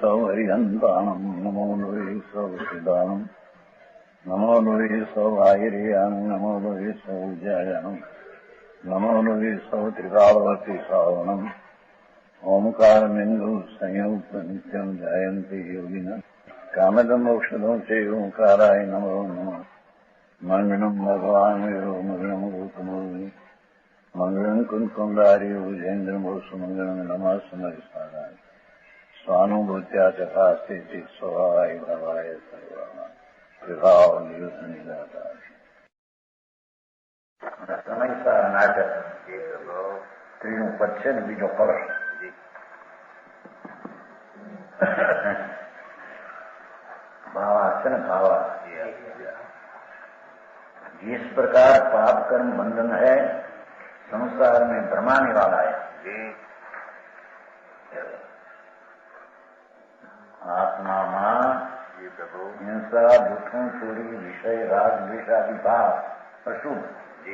સૌ હરિહંતાણમ નમો લોહી સૌ સિદ્ધાનમ નમો લોહી સૌ આહિર્યાન નમો લોહી સૌ જયાનમ નમો લોહી સૌ ત્રિકાળવતી શ્રાવણમ ઓમકાર બિંદુ સંયુક્ત નિત્યમ જયંતી યોગિન કામદમ ઔષધો છે ઓંકારાય નમો નમઃ મંગળમ ભગવાન વિરો મંગળમ ગૌતમોર્મિ મંગળમ કુંકુંડારી ભુજેન્દ્રમોસુ મંગળમ નમઃ સમયસારાય સ્વાનુભૂત્યા ચકાસ્તે સ્વભાવાય ભવાય સર્વા વિભાવ નિયુદ્ધ નિરાકાર સમયસાર નાટક ત્રીજું પદ છે ને બીજો કળશ भावा है न भावा जिस प्रकार पाप कर्म बंधन है संसार में भ्रमाने वाला है आत्मा मां हिंसा दुखों चोरी विषय राग द्वेषादि भाव अशुभ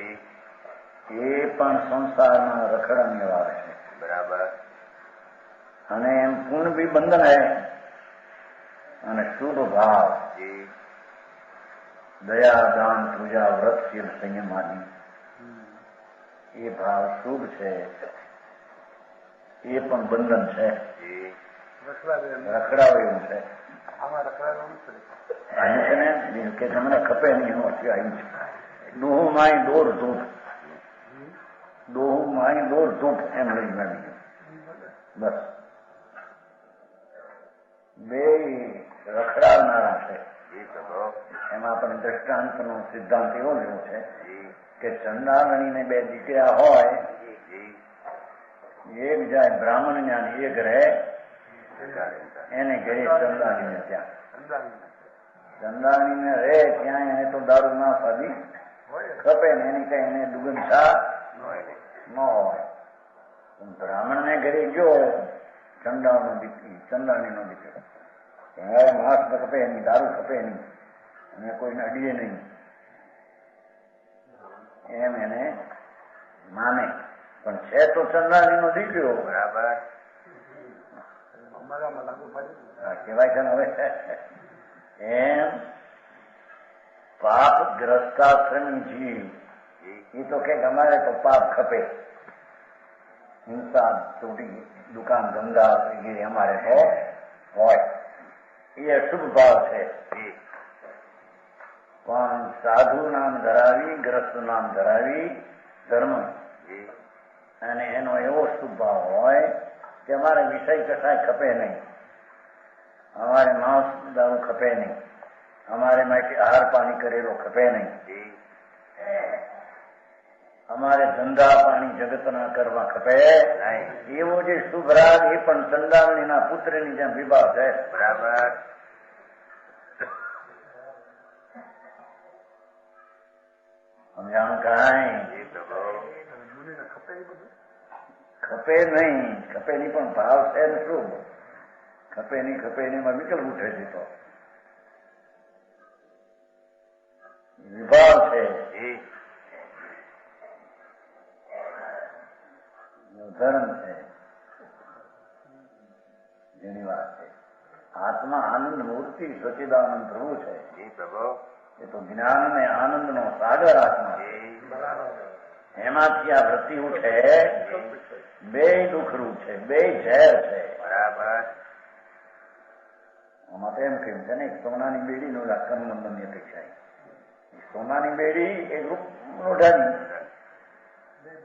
ये पण संसार में रखड़ने वाले है बराबर અને એમ પૂર્ણ भी બંધન है અને શુભ ભાવ દયા દાન પૂજા વ્રત શીલ સંયમ આદિ એ ભાવ શુભ છે એ પણ બંધન છે રખડાવે એવું છે અહીં છે ને કે તમને ખપે નહીં એનું અત્યારે આવ્યું છે ડોહું માય દોર ધૂપ ડોહું માય દોર ધૂપ એમ લઈ આવી બસ બે રખડાવનારા છે એમાં આપણે દ્રષ્ટાંતનો સિદ્ધાંત એવો લેવો છે કે ચંદામણીને બે દીકરા હોય એક જાય બ્રાહ્મણ જ્ઞાન એક રહે એને ઘરે ચંદાણીને ત્યાં ચંદાણીને રહે ત્યાં એને તો દારૂ ના ફાદી ખપે ને એની કઈ એને દુગન છા ન હોય બ્રાહ્મણને ઘરે ગયો ચંદાણીનો દીકરો હવે માંસ ખપે નહીં દારૂ ખપે નહીં અને કોઈને અડીએ નહીં એમ એને માને પણ છે તો ચંદાણીનો દીકરો બરાબર કહેવાય છે ને હવે એમ પાપ ગ્રસ્તાશ્રમી જીવ એ તો કે અમારે તો પાપ ખપે હિંસા ચોરી દુકાન ધંધા વગેરે અમારે તો હોય એ અશુભ ભાવ છે પણ સાધુ નામ ધરાવી ગ્રસ્ત નામ ધરાવી ધર્મ અને એનો એવો શુભ ભાવ હોય કે અમારે વિષય કસાય ખપે નહીં અમારે માંસ દારૂ ખપે નહીં અમારે માટે આહાર પાણી કરેલો ખપે નહીં અમારે ધંધા પાણી જગતના કરવા ખપે એવો જે શુભ રાગ એ પણ ચંદામણીના પુત્રની જેમ વિભાવ છે બરાબર સમજાણું કાંઈ ખપે નહીં પણ ભાવ છે ને શુભ ખપે નહીં એમાં વિકલ્પ ઉઠે છે તો વિભાવ છે ધર્મ છે જેની વાત છે આત્મા આનંદ મૂર્તિ સચિદાનંદ પ્રભુ છે એ તો જ્ઞાન ને આનંદ નો સાગર આત્મા એમાંથી આ વૃત્તિ ઉઠે બે દુઃખરૂપ છે બે ઝેર છે બરાબર આમાં તો એમ કહ્યું છે ને સોનાની બેડી નો કર્મબંધનની અપેક્ષા સોનાની બેડી એ રૂપ લોઢાની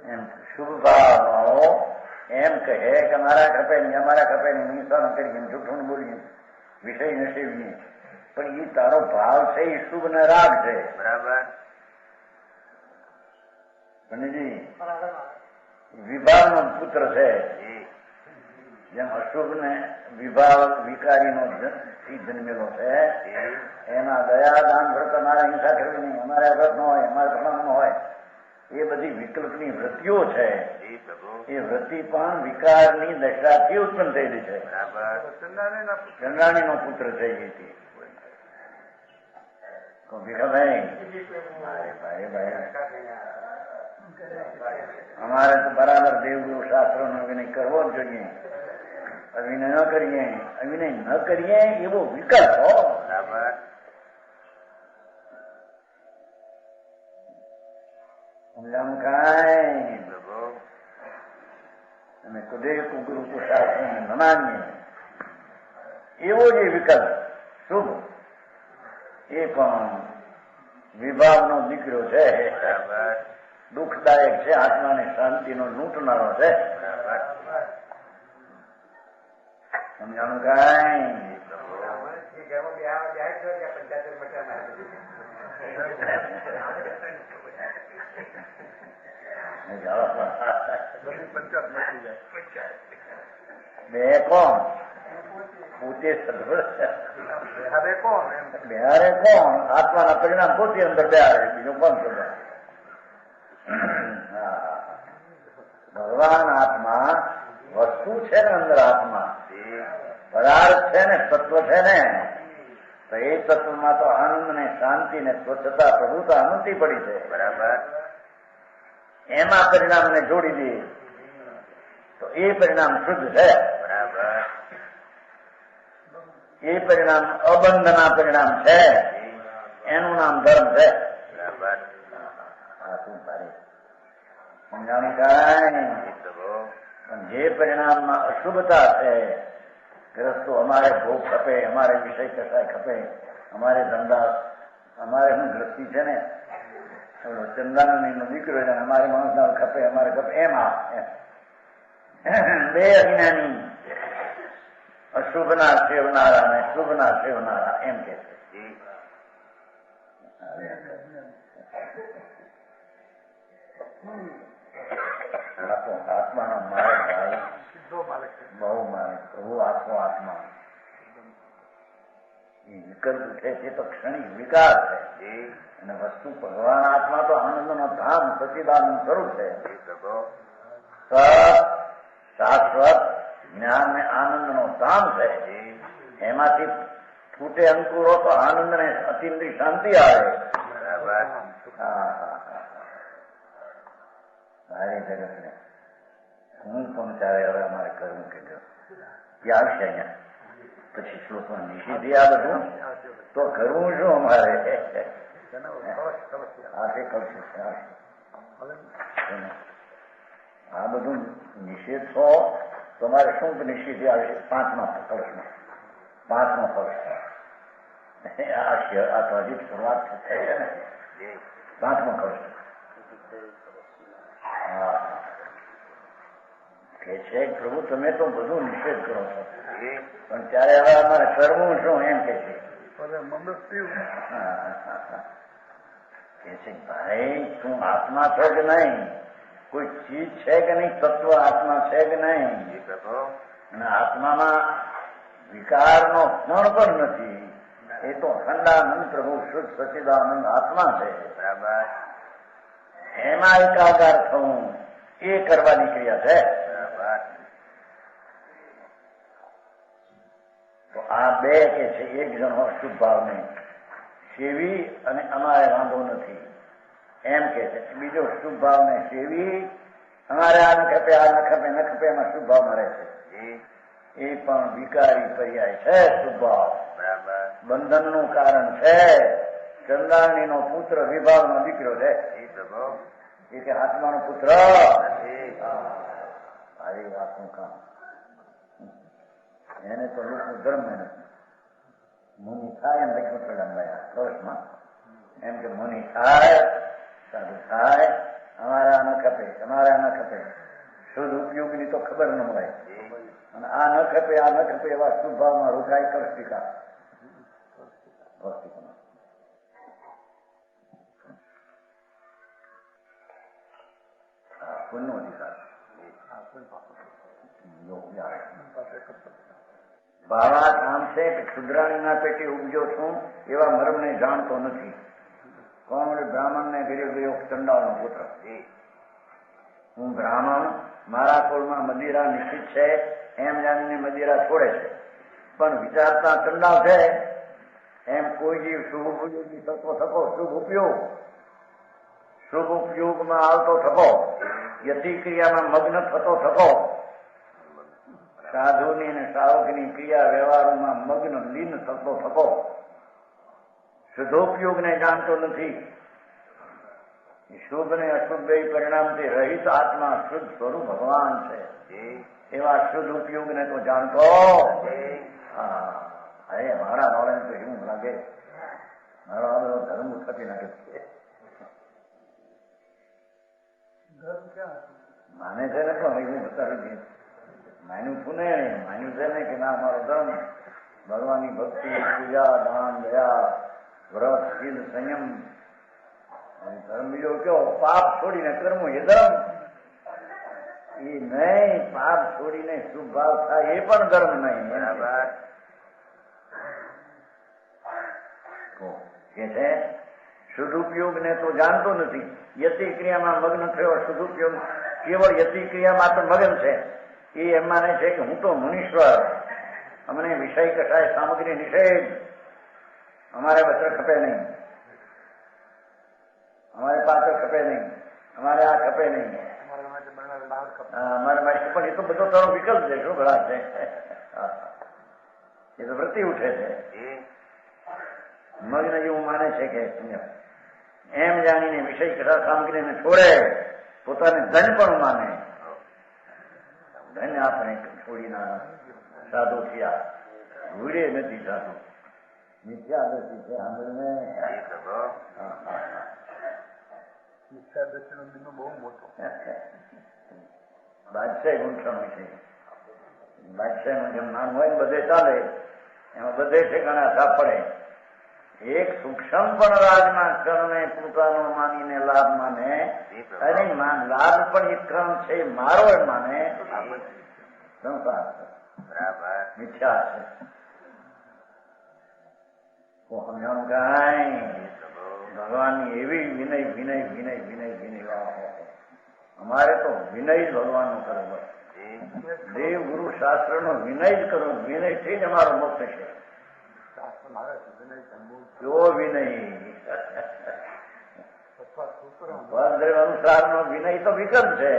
એમ શુભ ભાવનો એમ કહે કે અમારા ખપે નહીં હિંસા ન કરીએ જૂઠું બોલીએ વિષય ન સેવીએ પણ એ તારો ભાવ છે એ શુભ ને રાગ છે બરાબર વિભાગ નો પુત્ર છે જેમ અશુભ ને વિભાગ વિકારીનો જન્મેલો છે એના દયા દાન વ્રત અમારે હિંસા કરવી નહીં અમારે વ્રત ન હોય અમારે ભણવાનું હોય એ બધી વિકલ્પની વૃત્તિઓ છે એ વૃત્તિ પણ વિકારની દશાથી ઉત્પન્ન થયેલી છે ચંદ્રાણીનો પુત્ર છે અમારે તો બરાબર દેવગુરુ શાસ્ત્રો નો વિનય કરવો જ જોઈએ અભિનય ન કરીએ, અભિનય ન કરીએ એવો વિકલ્પ હો. બરાબર. સમજાણું કાંઈ? અને કુદેવ ગુરુ શાસ્ત્ર નમાન્ય એવો જે વિકલ્પ શુભ એ પણ વિભાવનો દીકરો છે. દુઃખદાયક છે, આત્માને શાંતિનો લૂંટનારો છે. સમજાણું કાંઈ? બે કોણ? પોતે બેહારે કોણ? આત્માના પરિણામ પોતે અંદર બેહારે, બીજું કોણ ખબર? ભગવાન આત્મા વસ્તુ છે ને, અંદર આત્મા પદાર્થ છે ને, તત્વ છે ને, તો એ તત્વમાં તો આનંદ ને શાંતિ ને સ્વચ્છતા પ્રભુતા અનુમતિ પડી છે. બરાબર. એમાં પરિણામને જોડી દે તો એ પરિણામ શુદ્ધ છે. બરાબર. એ પરિણામ અબંધના પરિણામ છે, એનું નામ ધર્મ છે. બરાબર. સમજાણું કાંઈ? પણ જે પરિણામમાં અશુભતા છે, ગ્રસ્તો અમારે ભોગ ખપે, અમારે વિષય કસાય ખપે, અમારે ધંધા, અમારે શું ગ્રસ્તી છે ને, ચંદાનો દીકરો છે, અમારે માણસ ખપે, અમારે ખપે, એમાં બે અજ્ઞાની અશુભના સેવનારા અને શુભના સેવનારા એમ કે છે. આત્માનો મારે ભાઈ બહુ મારે પ્રભુ આખો આત્મા એ વિકલ્પ છે તે તો ક્ષણિક વિકાર છે, અને વસ્તુ ભગવાન આત્મા તો આનંદનો ધામ સચિદાનંદ સ્વરૂપ છે. શાશ્વત જ્ઞાન ને આનંદનો ધામ છે. એમાંથી ફૂટે અંકુરો તો આનંદ ને અતિન્દ્રિય શાંતિ આવે. સારી જગત ને હું પહોંચાવે. હવે અમારે કરવું કેટલું એ આવશે અહીંયા પછી શ્લોકમાં નિષેધી આ બધું તો કરવું શું અમારે? આ બધું નિષેધ છો તો અમારે શું નિષેધી આવે? પાંચમો કળશમાં આ તો હજી શરૂઆત થાય છે ને. પાંચમો કળશ કે છે પ્રભુ તમે તો બધું નિષેધ કરો છો, પણ ત્યારે હવે અમારે કરવું શું એમ કે છે. ભાઈ તું આત્મા છો કે નહીં? કોઈ ચીજ છે કે નહીં? તત્વ આત્મા છે કે નહીં? અને આત્મામાં વિકારનો ક્ષણ પણ નથી. એ તો અખંડાનંદ પ્રભુ શુદ્ધ સચિદાનંદ આત્મા છે. બરાબર. એમાં એકાકાર થવું એ કરવાની ક્રિયા છે. તો આ બે કે છે, એક જણો શુભ ભાવને સેવી અને અમારે વાંધો નથી એમ કે છે, બીજો શુભ ભાવને સેવી અમારે આ ન ખપે, આ ન ખપે, ન ખપે, એમાં શુભ ભાવમાં રહે છે. એ પણ વિકારી પર્યાય છે. શુભ ભાવ બંધનનું કારણ છે. ચંદાણી નો પુત્ર વિભાવનો દીકરો છે. એ કે આત્માનો પુત્ર સારી વાતનું કામ. એને તો લોકો ધર્મ નથી. મુનિ થાય એમ લખ્યું છે કળશમાં, એમ કે મુનિ થાય, સાધુ થાય, અમારા ન ખપે, અમારા ન ખપે. શુદ્ધ ઉપયોગની તો ખબર ન મળે, અને આ ન ખપે, આ ન ખપે એવા શુભ ભાવમાં રોકાય કળશિકા. પુણ્યનો અધિકાર. ભાવાત આમ છે કે ક્ષુદ્રાણીના પેટે ઉપજો છું એવા મરમને જાણતો નથી. કોણ? બ્રાહ્મણ ને ઘરે ગયો ચંડાળનો પુત્ર. હું બ્રાહ્મણ, મારા કુળમાં મદિરા નિશ્ચિત છે એમ જાણીને મદિરા છોડે છે, પણ વિચારતા ચંડાળ છે એમ કોઈ જીવ શુભ ઉપયોગી થતો થકો, શુભ ઉપયોગમાં આવતો થકો, યતિ ક્રિયામાં મગ્ન થતો થકો, સાધુની અને શ્રાવકની ક્રિયા વ્યવહારોમાં મગ્ન લીન થતો થતો શુદ્ધોપયોગને જાણતો નથી. શુભ ને અશુભ બે પરિણામથી રહિત આત્મા શુદ્ધ સ્વરૂપ ભગવાન છે. એવા શુદ્ધ ઉપયોગને તો જાણતો. હા, અરે મારા નોલેજ તો એવું લાગે મારો આ બધો ધર્મ ઉઠાતી નાખે છે. માને છે ને પણ એવું બતાવી દે માન્યું તું ને માન્યું છે ને કે ના અમારો ધર્મ ભગવાનની ભક્તિ, પૂજા, દાન, દયા, વ્રત, શીલ, સંયમ. ધર્મ બીજો કયો પાપ છોડીને કર્મ એ ધર્મ. એ નહીં, પાપ છોડીને શુભ ભાવ થાય એ પણ ધર્મ નહીં. કે છે શુદ્ધુપયોગને તો જાણતો નથી. યતિ ક્રિયામાં મગ્ન થયો. શુદ્ધુપયોગ કેવળ યતિ ક્રિયામાં તો મગન છે. એ એમ માને છે કે હું તો મુનીશ્વર, અમને વિષય કસાય સામગ્રી નિષેધ, અમારે વસ્ત્ર ખપે નહીં, અમારે પાત્ર ખપે નહીં, અમારે આ ખપે નહીં, અમારે માટે પણ એ તો બધો તારો વિકલ્પ છે. શું ઘણા છે એ તો વૃત્તિ ઉઠે છે. મગ્ન એવું માને છે કે એમ જાણીને વિષય કથા સામગ્રીને છોડે, પોતાને ધન પણ માને. ધન આપણે છોડીના સાધુ થયા, ભૂલે નથી સાધુ. મિથ્યા દર્શી છે સાંભળને. બહુ મોટો બાદશાહ ગુંઠણ છે. બાદશાહનું જેમ નામ હોય ને બધે ચાલે, એમાં બધે ઠેકાણા સાપડે. એક સૂક્ષ્મ પણ રાજના કર્ણને પોતાનો માનીને લાભ માને, અને લાભ પણ એક ક્રમ છે મારો એ માને, સંસાર છે, મિથ્યા છે. સમજાણું કઈ ભગવાનની એવી વિનય વિનય વિનય વિનય વિનય. અમારે તો વિનય જ ભગવાનનો કરવો. દેવ ગુરુ શાસ્ત્રનો વિનય જ કરવો. વિનયથી જ અમારો મોક્ષ છે. કેવો વિનય! અનુસાર નો વિનય તો વિકલ્પ છે.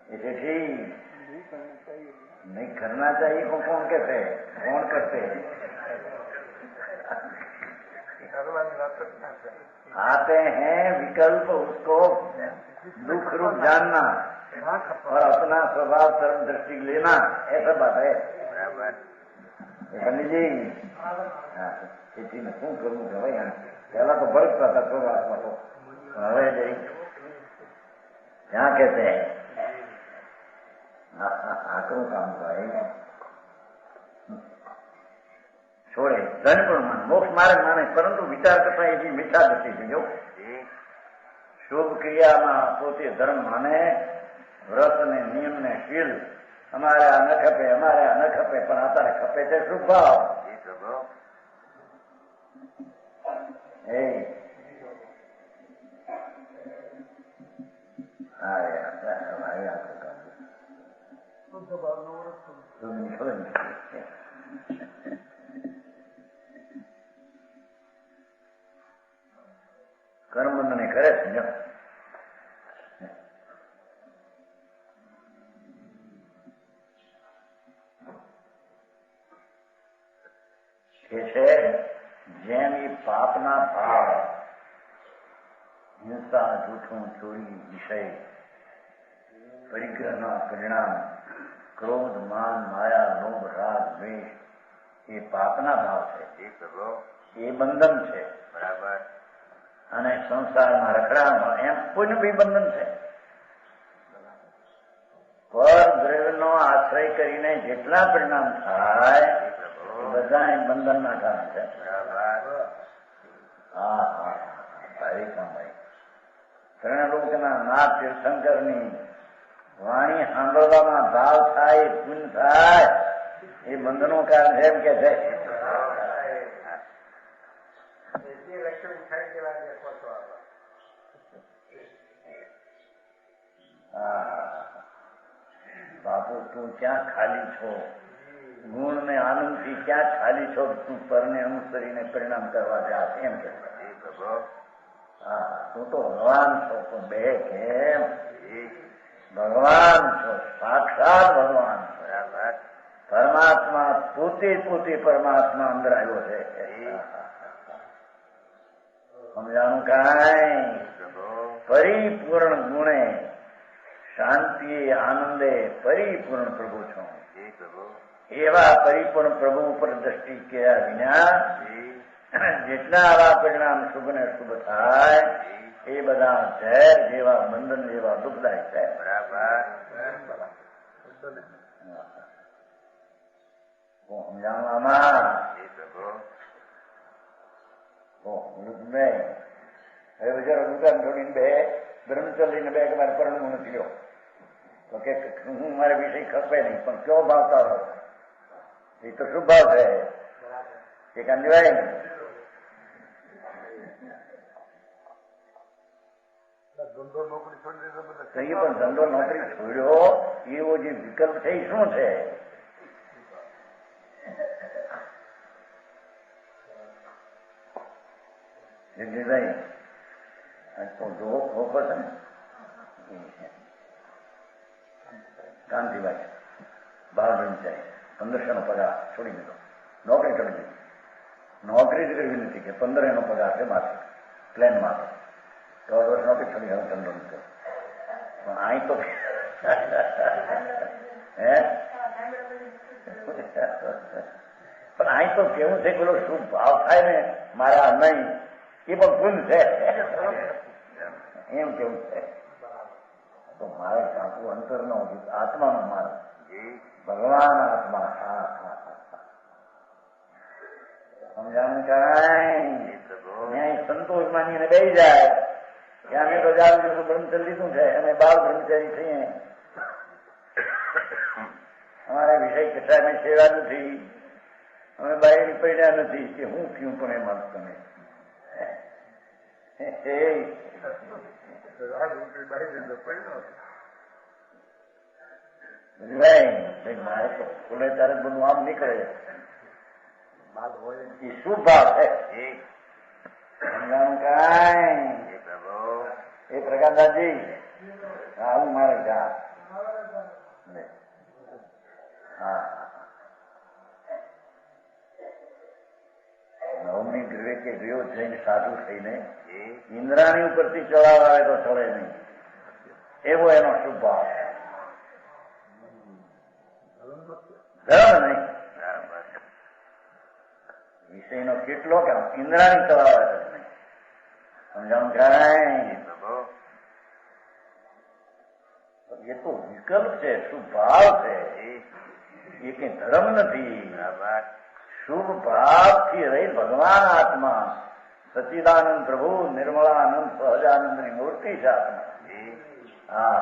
તેથી नहीं करना चाहिए को कौन कहते हैं? कौन करते हैं? आते हैं विकल्प, उसको दुख रूप जानना और अपना स्वभाव सर्व दृष्टि लेना, ऐसा बात है. पंडित जी खेती में शू करूँ કે ભાઈ पहला तो बड़कता था स्वभाव में, तो હવે જઈ क्या कहते हैं આકરું કામ થાય છોડે. ધન પણ માને, મોક્ષ માર્ગ માને, પરંતુ વિચાર કરતા એથી મીઠા નથી. જો શુભ ક્રિયામાં પોતે ધર્મ માને, વ્રત ને નિયમ ને શીલ, અમારે આ ન ખપે, અમારે આ ન ખપે, પણ અત્યારે ખપે છે શુભ ભાવ. કર્મબંધને કરે છે. કે છે જેમ એ પાપના ભાવ, હિંસા, જૂઠું, ચોરી, વિષય, પરિગ્રહના પરિણામ, ક્રોધ, માન, માયા, લોભ, રાગ, દ્વેષ, એ પાપના ભાવ છે. એ બંધન છે. બરાબર. અને સંસારમાં રખડામાં એમ કોઈને બી બંધન છે. પર દ્રવ્યનો આશ્રય કરીને જેટલા પરિણામ થાય બધા બંધનના કારણ છે. હા હા ભાઈ ત્રણ લોકોના નાથ તીર્થંકરની વાણી સાંભળવામાં ભાવ થાય, પુણ્ય થાય, એ બંધનો કારણ છે એમ કે છે. બાપુ તું ક્યાં ખાલી છો? ગુણ ને આનંદ થી ક્યાં ખાલી છો? તું પરને અનુસરીને પરિણામ કરવા જા એમ કે. હા તું તો ભગવાન છો, તો બે કેમ? ભગવાન છો, સાક્ષાત ભગવાન. બરાબર. પરમાત્મા પોતે પરમાત્મા અંદર આવ્યો છે. સમજાણું કાંઈ? પરિપૂર્ણ ગુણે શાંતિએ આનંદે પરિપૂર્ણ પ્રભુ છો. એવા પરિપૂર્ણ પ્રભુ ઉપર દ્રષ્ટિ કર્યા વિના જેટલા આવા પરિણામ શુભ ને શુભ થાય એ બધા ઝેર જેવા, બંધન જેવા દુઃખદાયક છે. બરાબર. સમજાણું આમાં? હવે બિચારો દુકાન છોડીને બે બ્રહ્મચર્યને બે કે મારે પરણવું નથી લ્યો તો કે હું મારે વિષય ખપે નહીં, પણ કયો ભાવ તારો? એ તો શુભ ભાવ છે, એ કાંજવાય ને. પણ ધંધો નોકરી છોડ્યો એવો જે વિકલ્પ છે એ શું છે? કાંતિભાઈ બાર બ્રહ્મચારી 1500 પગાર છોડી દીધો, નોકરી છોડી દીધી. નોકરી જ કરવી નથી કે 1500 પગાર છે માત્ર પ્લેનમાં. 3 વર્ષ નોકરી છોડી, હવે ધંધો નથી. પણ અહીં તો પણ અહીં તો કેવું છે, પેલો શું ભાવ થાય ને મારા નહીં એ પણ ભૂલ છે એમ કેવું છે. તો મારે કાંકું અંતરનો આત્માનો માર્ગ, ભગવાન આત્મા. સમજાણું કાંઈ? સંતોષ માનીને બેસી જાય કે અમે તો જાણ બ્રહ્મચર્ય લીધું છે, અમે બાળ બ્રહ્મચારી છીએ, અમારે વિષય કશા અમે સેવા નથી, અમે બહાર પડ્યા નથી કે હું થયું પણ એ માનસ તમે મારે તો ખુલે ત્યારે બધું આમ નીકળે. એ શું ભાવ છે? સમજાણું કાંઈ? એ પ્રકાશદાસજી આવું મારે જા. હા, નવમી ગૃહે કે ગયો જઈને સાધુ થઈને ઇન્દ્રાણી ઉપરથી ચડાવ આવે તો ચડે નહીં, એવો એનો શુભ ભાવ. ધર્મ નહીં, વિષયનો કેટલો કે ઇન્દ્રાણી ચડાવ આવે તો નહીં. સમજાણું કાંઈ? એ તો વિકલ્પ છે, શુભ ભાવ છે, એ કઈ ધર્મ નથી. શુભ ભાવથી રહી ભગવાન આત્મા, સચ્ચિદાનંદ પ્રભુ, નિર્મળાનંદ સહજાનંદની મૂર્તિ છે આત્મા. હા,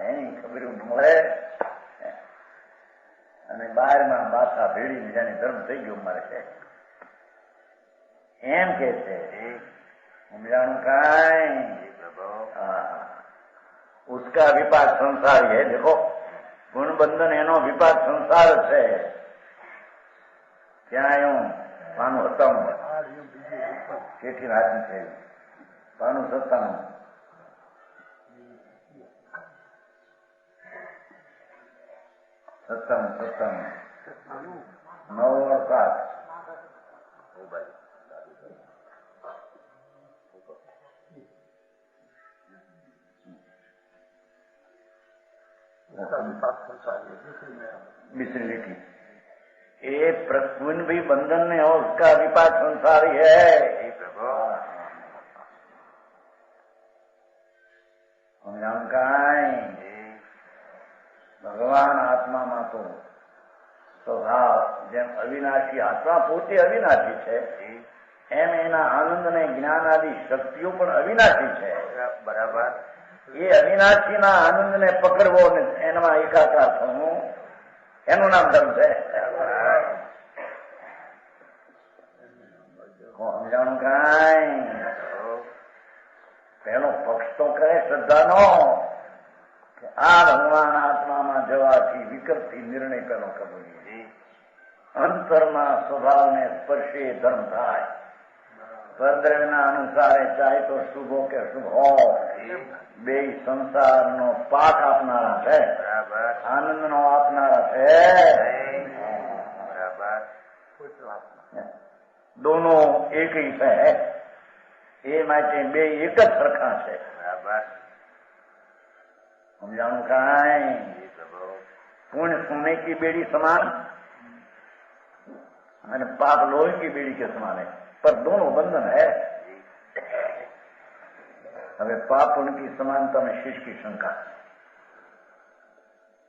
એની ખબર મળે અને બહારમાં બાસા ભેડીને જાણે ધર્મ થઈ ગયો મારે છે એમ કે છે. સમજાણું કાંઈ? હા, उसका विपाक संसार है. देखो गुणबंधन एनो विपाक संसार है. क्या यूं पानु सत्तानु केठी राजी છે પાનું સત્તાનું સત્તાનું 9 और 7 मिश्री लिखी. ये प्रकुन भी बंधन में हो, उसका विपाक संसारी है. भगवान आत्मा में तो स्वभाव જેમ અવિનાશી આત્મા પોતે અવિનાશી છે એમ એના આનંદ ને જ્ઞાન આદિ શક્તિઓ પણ અવિનાશી છે. બરાબર. એ અવિનાશીના આનંદને પકડવો ને એમાં એકાકાર થવું એનું નામ ધર્મ છે. સમજાણું કાંઈ? પહેલો પક્ષ તો કરે શ્રદ્ધાનો કે આ ભગવાન આત્મામાં જવાથી વિકલ્પથી નિર્ણય પહેલો કરવો જોઈએ. અંતરના સ્વભાવને સ્પર્શે ધર્મ થાય પરદ્રવ્યના અનુસારે ચાહે તો શુભો કે શુભ હોય બે સંસારનો પાઠ આપનારા છે, બરાબર આનંદનો આપનારા છે, બરાબર દોનો એક છે, એ માટે બે એક જ સરખા છે. બરાબર સમજાણું કાંઈ? જી પ્રભુ पुण्य सोने की बेड़ी समान और पाप लोहे की बेड़ी के समान है, पर दोनों बंधन है. હવે પાપ पुण्य की समानता में शिष्य की शंका.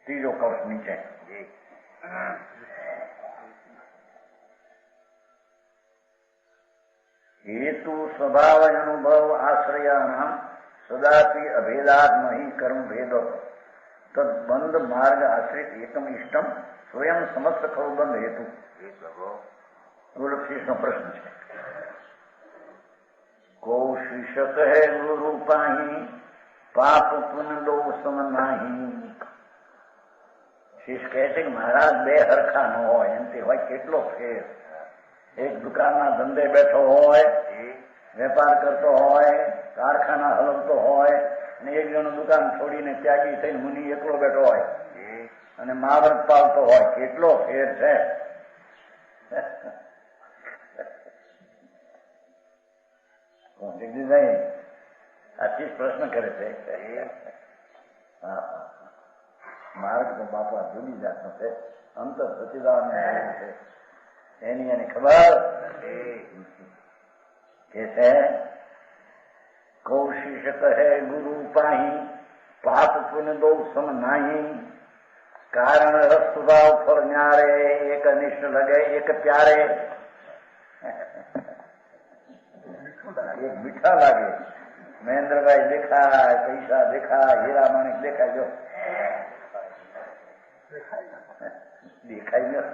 तीजो कवच नीचे हेतु स्वभाव अनुभव आश्रयाणाम सदापि अभेदात्म ही कर्म भेदो तद्बंध मार्ग आश्रित एकम इष्टम स्वयं समस्त खलुबंध हेतु. गोलक्षेषનો પ્રશ્ન છે. को शीर्षक है गुरु पाही पाप पुण्य दो सम नाही. શિષ્ય કહે છે કે મહારાજ બે હરખા ન હોય, એમથી હોય કેટલો ફેર. એક દુકાનના ધંધે બેઠો હોય, વેપાર કરતો હોય, કારખાના હલવતો હોય, અને એક જણો દુકાન છોડીને ત્યાગી થઈને મુનિ એકલો બેઠો હોય અને મહાવ્રત પાલતો હોય, કેટલો ફેર છે. આથી પ્રશ્ન કરે છે. માર્ગ તો બાપા જુદી જાતનો છે, અંતર સચિદાન છે, એની એને ખબર કે છે. कौशिक है गुरु पाही पाप पुण्य दो सम नाही. कारण रस स्वभाव फल न्यारे एक अनिष्ट लगे एक प्यारे. एक मीठा लागे. महेंद्रभाई દેખાય, પૈસા દેખાય, હીરા માણિક દેખાય, જો દેખાય ન.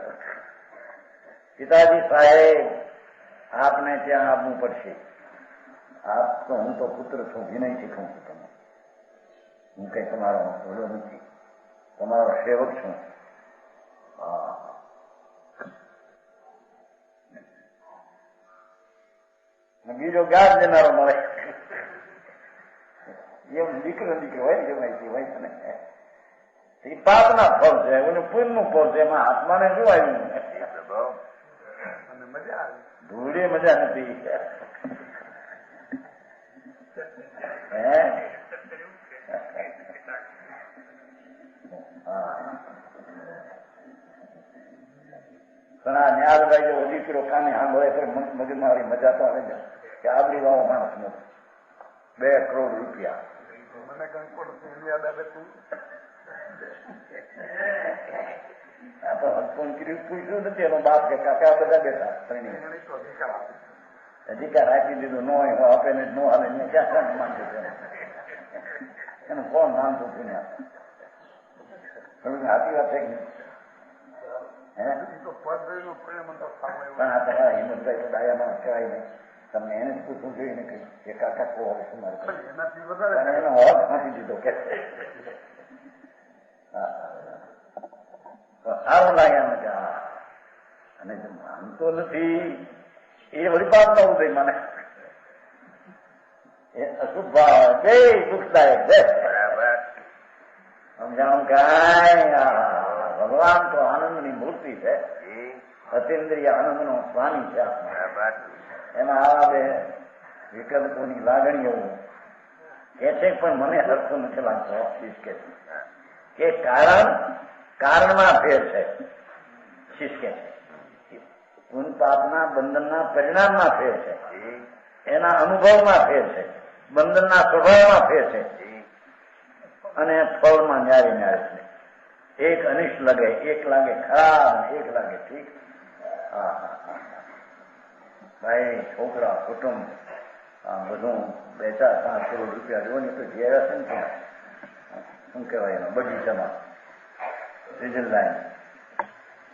પિતાજી સાહેબ આપને ત્યાં આવવું પડશે. આપ તો હું તો પુત્ર છું, વિનય શીખું છું તમે. હું કઈ તમારો ભૂલો નથી, તમારો સેવક છું. બીજો ગાઢ દેનારો મળે એમ દીકરો દીકરો હોય ને હોય છે ને. એ પાપના ફળ છે, એનું પુણ્યનું ફળ છે. એમાં આત્માને શું આવ્યું? ધૂળે મજા નથી. પણ આ ન્યાલભાઈ જેવો દીકરો કાને સાંભળે છે, મગજમાં વાળી મજા તો આવે છે કે આવડી વાળો માણસ નથી. 2 કરોડ રૂપિયા આ તો હસપણ કર્યું પૂછ્યું નથી. એનો બાપ કે કાકા બધા બેઠા અધિકાર આપી દીધું. ન હોય આપે ને ન હાલે ક્યાં ક્યાં માનતું છે એનું કોણ માનતું હતું? સાચી વાત છે કે પણ આ તમારા હિંમતભાઈ તો ડાયા માણસ કહેવાય નહીં. તમને એને જ પૂછવું જોઈએ ને કઈ એ કાકા કો હવે શું મારે એનો હોત નાખી દીધો કે સારું લાગે એમ કે અને જો માનતો નથી એ વળી બાપ ન ઉદય મને એ અશુભ ભાવ બે દુઃખદાયક છે. સમજાણું કાંઈ? ભગવાન તો આનંદની મૂર્તિ છે, અતિન્દ્રિય આનંદનો સ્વામી છે. એમાં આવા બે વિકલ્પોની લાગણીઓ એ છે, પણ મને હરખું નથી લાગતો કે કારણમાં ફેર છે. શિષ્કે પુન પાપના બંધનના પરિણામમાં ફેર છે, એના અનુભવમાં ફેર છે, બંધનના સ્વભાવમાં ફેર છે, અને ફળમાં ન્યારે ન્યારે છે. એક અનિષ્ટ લાગે, એક લાગે ખરાબ, એક લાગે ઠીક. ભાઈ છોકરા કુટુંબ આ બધું 2-4-5 કરોડ રૂપિયા જોવાની તો ઘેરા છે ને શું કહેવાય એનો બગીચામાં સીઝન લાઈન.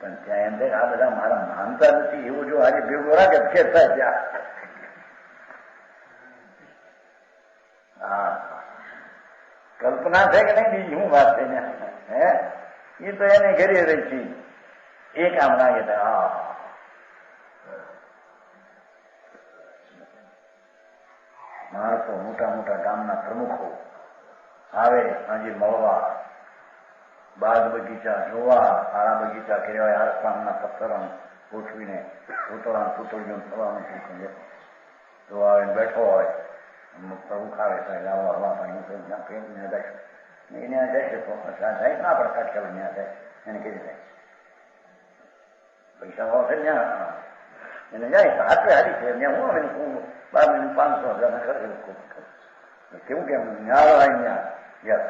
પણ ત્યાં એમ થાય આ બધા મારા માનતા નથી એવું જો આજે ભેગું રાખે ફેર થાય ત્યાં. કલ્પના છે કે નહીં બીજી શું વાત છે ને? હે એ તો એને ઘરે રહી છે. એક આમ લાગે તો માણસો મોટા મોટા ગામના પ્રમુખો આવે સાંજે મળવા, બાગ બગીચા જોવા. સારા બગીચા કહેવાય, આસમાનના પથ્થરો ગોઠવીને પૂતળા પૂતળીઓ થવાનું જો આવે બેઠો હોય. પ્રમુખ આવે સાહેબ આવવા હવા પાણી ત્યાં જઈશું એને જઈશે તો જાય ના આપણે કાઢી ત્યાં જાય એને કેવી જાય પૈસા આવશે ત્યાં એને જાય હાથે હારી છે ત્યાં હું આવે હું 12 મહિને 500,000 ખર્ચેલું કેવું કેમ ન્યારો આવી ત્યાં યસ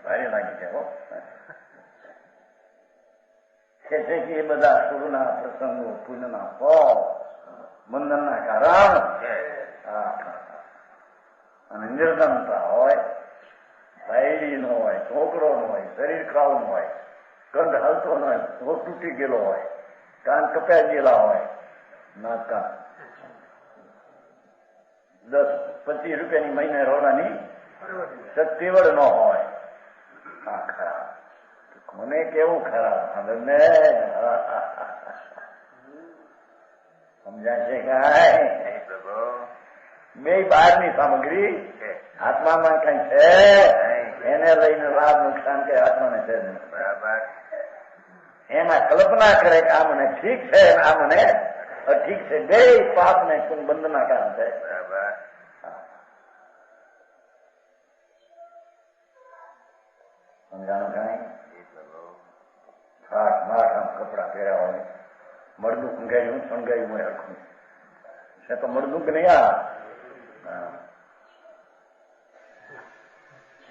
ભારે લાગી જાય છે કે એ બધા સુરના પ્રસંગો પુણ્યના ફળ બંધનના કારણ અને નિર્ધનતા હોય, બાયડી નો હોય, છોકરો નો હોય, શરીર ખાવું હોય, કંઠ હલતો ન હોય, હોઠ તૂટી ગયેલો હોય, કાન કપાઈ ગયેલા હોય, ના કાન 10-25 રૂપિયાની મહિને રોવાની શક્તિવડ ન હોય. હા ખરા મને કેવું ખરાબ ને સમજાય છે કાંઈ? બે બહારની સામગ્રી આત્મામાં કઈ છે એને લઈને લાભ નુકસાન કે આત્માને છે બરાબર. એમાં કલ્પના કરે કે આ મને ઠીક છે આ મને અઠીક છે. બે પાપ ને બંધના કારણ છે બરાબર. સમજાણું કાંઈ? ખાટ માઠ આમ કપડા પહેર્યા હોય, મળદું ઊંઘાયું સંગાયું હોય હરખું છે તો મળદું કે નહીં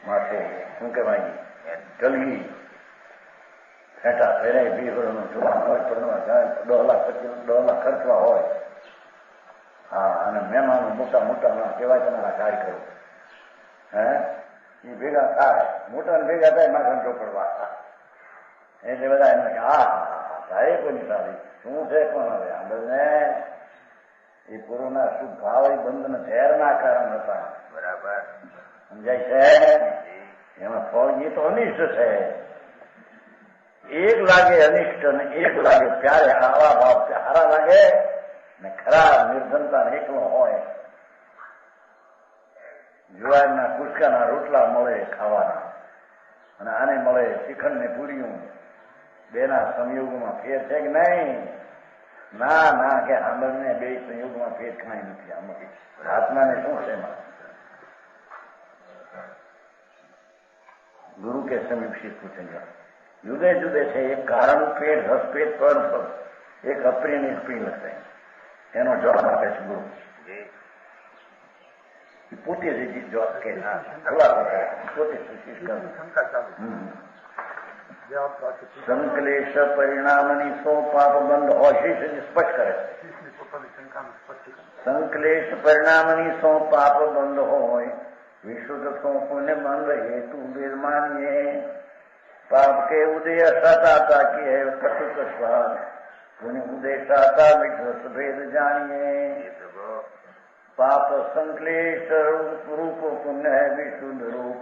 માથે શું કહેવાય કલગી ફેટા પહેરાય 2 વર્ષનું જોવા હોય પડવા જાય 10 લાખ ખર્ચવા હોય. હા અને મહેમાનો મોટા મોટા કહેવાય તમારા કાર્યકરો એ ભેગા થાય મોટા ભેગા થાય માથા ચોપડવા એટલે બધા એમને કે હા થાય કોઈની સારી શું છે કોણ હવે આ બધે એ પૂર્વના શુભ ભાવ એ બંધન ઝેરના કારણ હતા બરાબર. સમજાય છે? એમાં ફળ એ તો અનિષ્ટ છે. એક લાગે અનિષ્ટ અને એક લાગે પ્યારે આવા ભાવ હારા લાગે ને ખરાબ નિર્ધનતા એકલો હોય. જુવારના કુચકાના રોટલા મળે ખાવાના અને આને મળે શ્રીખંડ ને પૂરીયું. બેના સંયોગમાં ફેર છે કે નહીં? ના ના કે આંબરને બે સંયોગમાં ફેર કાંઈ નથી. આમાં આત્માને શું છે? ગુરુ કે સમીક્ષિત પૂછે જુદે જુદે છે. એક કારણ પેટ રસ પેટ પર એક અપ્રિય નિષ્પ્રિય છે. એનો જવાબ આપે છે ગુરુ. પોતે જ જવાબ કે પોતે સંકલેશ પરિણામની સો પાપ બંધ હોય શીશ સ્પષ્ટ કરે. સંકલેશ પરિણામની સો પાપ બંધ હોય વિશુદ્ધ સો પુण्य બંધ હેતુ વેદ માનીએ. પાપ के उदय सताता की है कटुक स्वाद पुण्य उदय साता मिठ भेद जानिए. पाप संकलेश रूप पुण्य है विशुद्ध रूप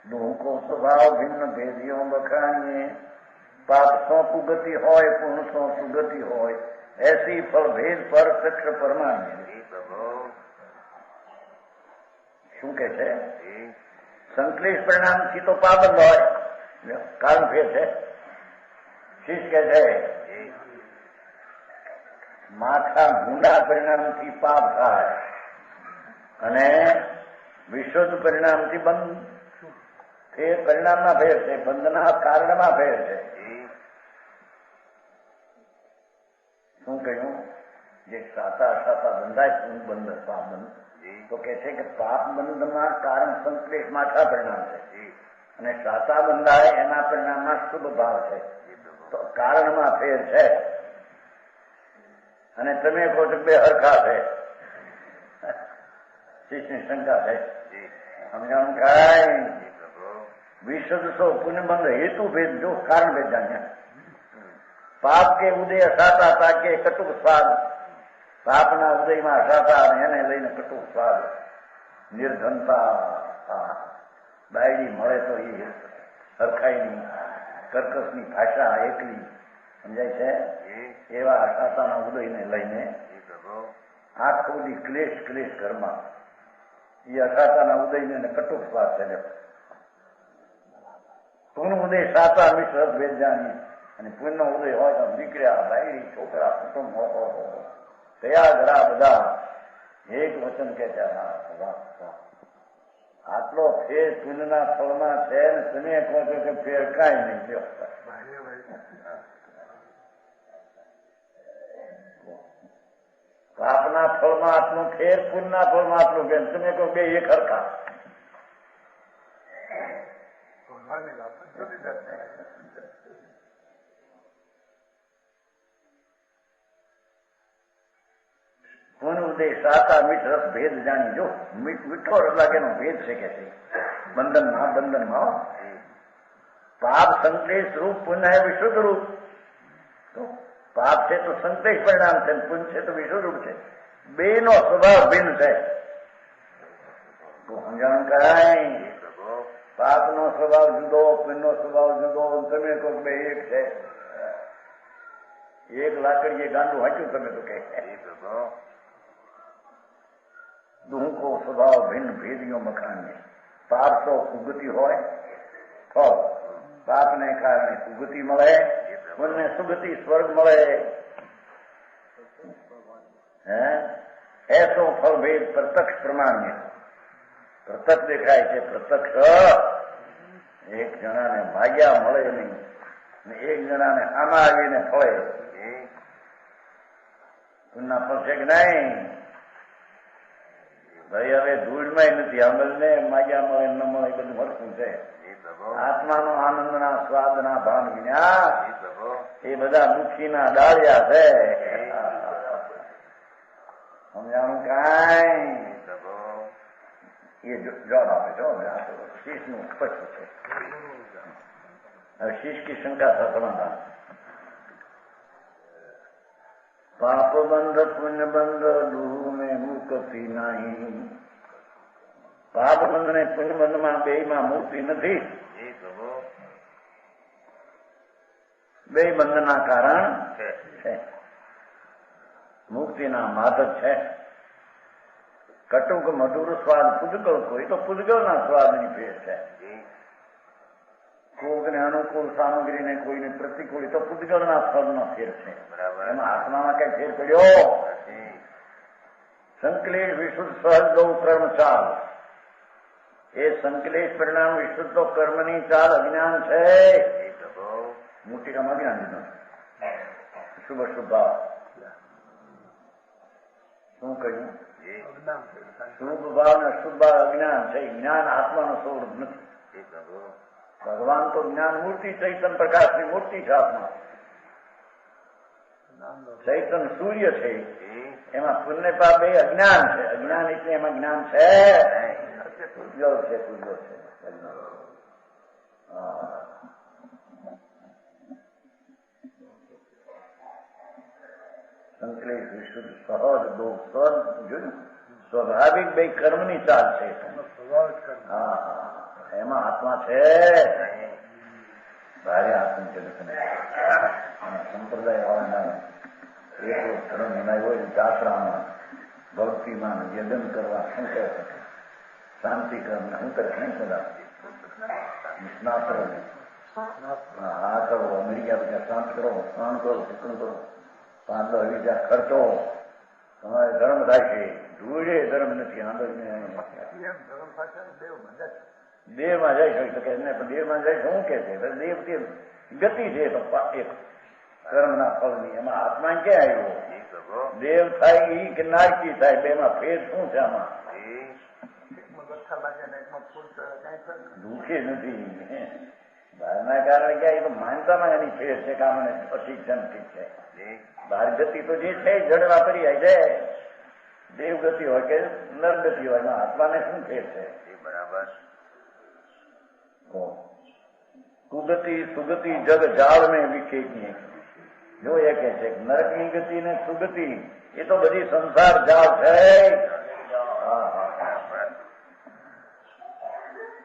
दोनों को स्वभाव भिन्न भेदियों बखानिए. पाप सौ कुगति होय पुण्य सौ सुगति होय ऐसी फल भेद पर सक्ष परमान्य. શું કે છે? સંકલેશ પરિણામથી તો પાપ બંધ હોય કારણ ફેર છે. શીશ કે છે માથા ભૂંડા પરિણામથી પાપ થાય અને વિશુદ્ધ પરિણામથી બંધ. ફેર પરિણામમાં ફેર છે, બંધના કારણમાં ફેર છે. શું કહ્યું? જે સાતા સાતા બંધાય બંધ પાપ બંધ તો કે છે કે પાપ બંધમાં કારણ સંકલેશ માથા પરિણામ છે અને સાતા બંધાય એના પરિણામમાં શુભ ભાવ છે. તો કારણમાં ફેર છે અને તમે કહો છો બે હરખા છે. શીશની શંકા છે. સમજાણું કાંઈ? વિશુદ્ધ સો પુण्य બંધ હેતુ ભેદ જો કારણ ભેદ જાણ્યા. પાપ કે ઉદય સાતા તાકે કટુક સ્વાદ. પાપના ઉદયમાં સાતા અને એને લઈને કટુક સ્વાદ. નિર્ધનતા બાયડી મળે તો એ હરખાઈની કર્કશની ભાષા એકલી સમજાય છે? એવા આશાતાના ઉદયને લઈને આખો દી ક્લેશ ક્લેશ ઘરમાં. એ અસાતાના ઉદયને કટુક સ્વાદ છે. પૂર્ણ ઉદય સાતા મિશ્ર ભેદ જાણી અને પૂર્ણ ઉદય હોય તો દીકરા બાયડી છોકરા કુટુંબ કયા ઘરા બધા એક વચન કે છે આટલો ફેર પુણ્યના ફળમાં છે ને તમે કહો છો કે ફેર કાંઈ નહીં થયો. પાપના ફળમાં આટલું ફેર, પુણ્યના ફળમાં આટલું ફેર, તમે કહો બે એક હરખા. પૂર્ણ ઉદય સાતા મીઠ રસ ભેદ જાણી. જો મીઠો રસ લાગેનો ભેદ છે કે છે બંધનમાં પાપ સંકલેશ રૂપ, પુણ્ય વિશુદ્ધ રૂપ. તો પાપ છે તો સંકલેશ પરિણામ છે, પુણ્ય છે તો વિશુદ્ધ રૂપ છે. બે નો સ્વભાવ ભિન્ન છે. સમજાણું કરાય? પાપ નો સ્વભાવ જુદો, પુણ્ય નો સ્વભાવ જુદો. તમે કહો બે એક છે. એક લાકડીએ ગાંડું હાંચ્યું તમે તો કે દુઃખો સ્વભાવ ભિન્ન ભેદીઓ મકાન. પાપ તો સુગતિ હોય ફળ, પાપને કારણે સુગતિ મળે, પુણ્ય સુગતિ સ્વર્ગ મળે. એસો ફળ ભેદ પ્રત્યક્ષ પ્રમાણ્ય. પ્રત્યક્ષ દેખાય છે. પ્રત્યક્ષ એક જણાને ભાગ્યા મળે નહીં ને એક જણાને આમાં આવીને ફળે. પુણ્ય ફળ છે કે નહીં? ભાઈ હવે ધૂળમાં નથી. અમલ ને માગ્યા મળે ન મળે બધું મળતું છે. આત્માનો આનંદના સ્વાદના ભાન વિના એ બધા દુઃખીના ડાળિયા છે. સમજાણું કાંઈ? એ જવાબ આપે છો. શીશનું સ્પષ્ટ છે. હવે શીશ કી શંકા था समाधान. पाप बंध पुण्य बंध दूर में मुक्ति नहीं. પાપ બંધ ને પુણ્ય બંધમાં બે માં મુક્તિ નથી. બે બંધના કારણ છે. મુક્તિના માધક છે. કટુક મધુર સ્વાદ પુદ્ગલ કોઈ તો પુદ્ગલના સ્વાદની ભેદ છે. કોકને અનુકૂળ સામગ્રીને કોઈને પ્રતિકૂળ તો પુદ્ગલના ફળનો ફેર છે. એમાં આત્મામાં કઈ ફેર પડ્યો? સંકલેશ વિશુદ્ધ સહજ ગૌ કર્મ ચાલ. એ સંકલેશ પરિણામ વિશુદ્ધ તો કર્મની ચાલ અજ્ઞાન છે. મોટીકામાં અજ્ઞાન લીધું. શુભ શુભ ભાવ શું કહ્યું? શુભ ભાવ ને શુભ ભાવ અજ્ઞાન છે. જ્ઞાન આત્માનો સ્વરૂપ નથી. ભગવાન તો જ્ઞાન મૂર્તિ, ચૈતન પ્રકાશની મૂર્તિ છે. આત્મા ચૈતન સૂર્ય છે. એમાં પુણ્ય પાપ બે અજ્ઞાન છે. અજ્ઞાન એટલે એમાં જ્ઞાન છે. પૂજ્યો છે. સંકલેશ વિશુદ્ધ સહજ દોષ જોયું. સ્વાભાવિક બે કર્મની ચાલ છે. હા, એમાં આત્મા છે. ભારે આત્મ જગતને સંપ્રદાય વાળાના એક ધર્મ બનાવ્યો હોય જાત્રામાં, ભક્તિમાં યજન કરવા શું કહે શકે? શાંતિ કર્મ શું કરે? નહીં બધા સ્નાત્ર આ કરો, અમેરિકા બધા શાંત કરો, સ્નાન કરો, શિક્ષણ કરો, 5-10 હજાર ખર્ચો, તમારે ધર્મ થાય છે. ધૂળે ધર્મ નથી. દેવમાં જઈ શકે ને, પણ દેવમાં જઈ શું કે છે? દેવ તે ગતિ છે એક કર્મના ફળની. એમાં આત્મા ક્યાં આવ્યો? દેવ થાય એ કે નારકી થાય, બે માં ફેર શું છે? આમાં દુઃખે નથી. બહારના કારણે ક્યાં? એ તો માનતામાં એની ફેર છે કે આમને અઠીક છે ઠીક છે. બહાર ગતિ તો જે છે જડ વાપરી જાય છે. દેવ ગતિ હોય કે નર ગતિ હોય, એમાં આત્માને શું ફેર છે? બરાબર. કુગતિ સુગતિ જગ જાળ ને વિખેની. જો એ કે છે નરકની ગતિ ને સુગતિ એ તો બધી સંસાર જાળ છે.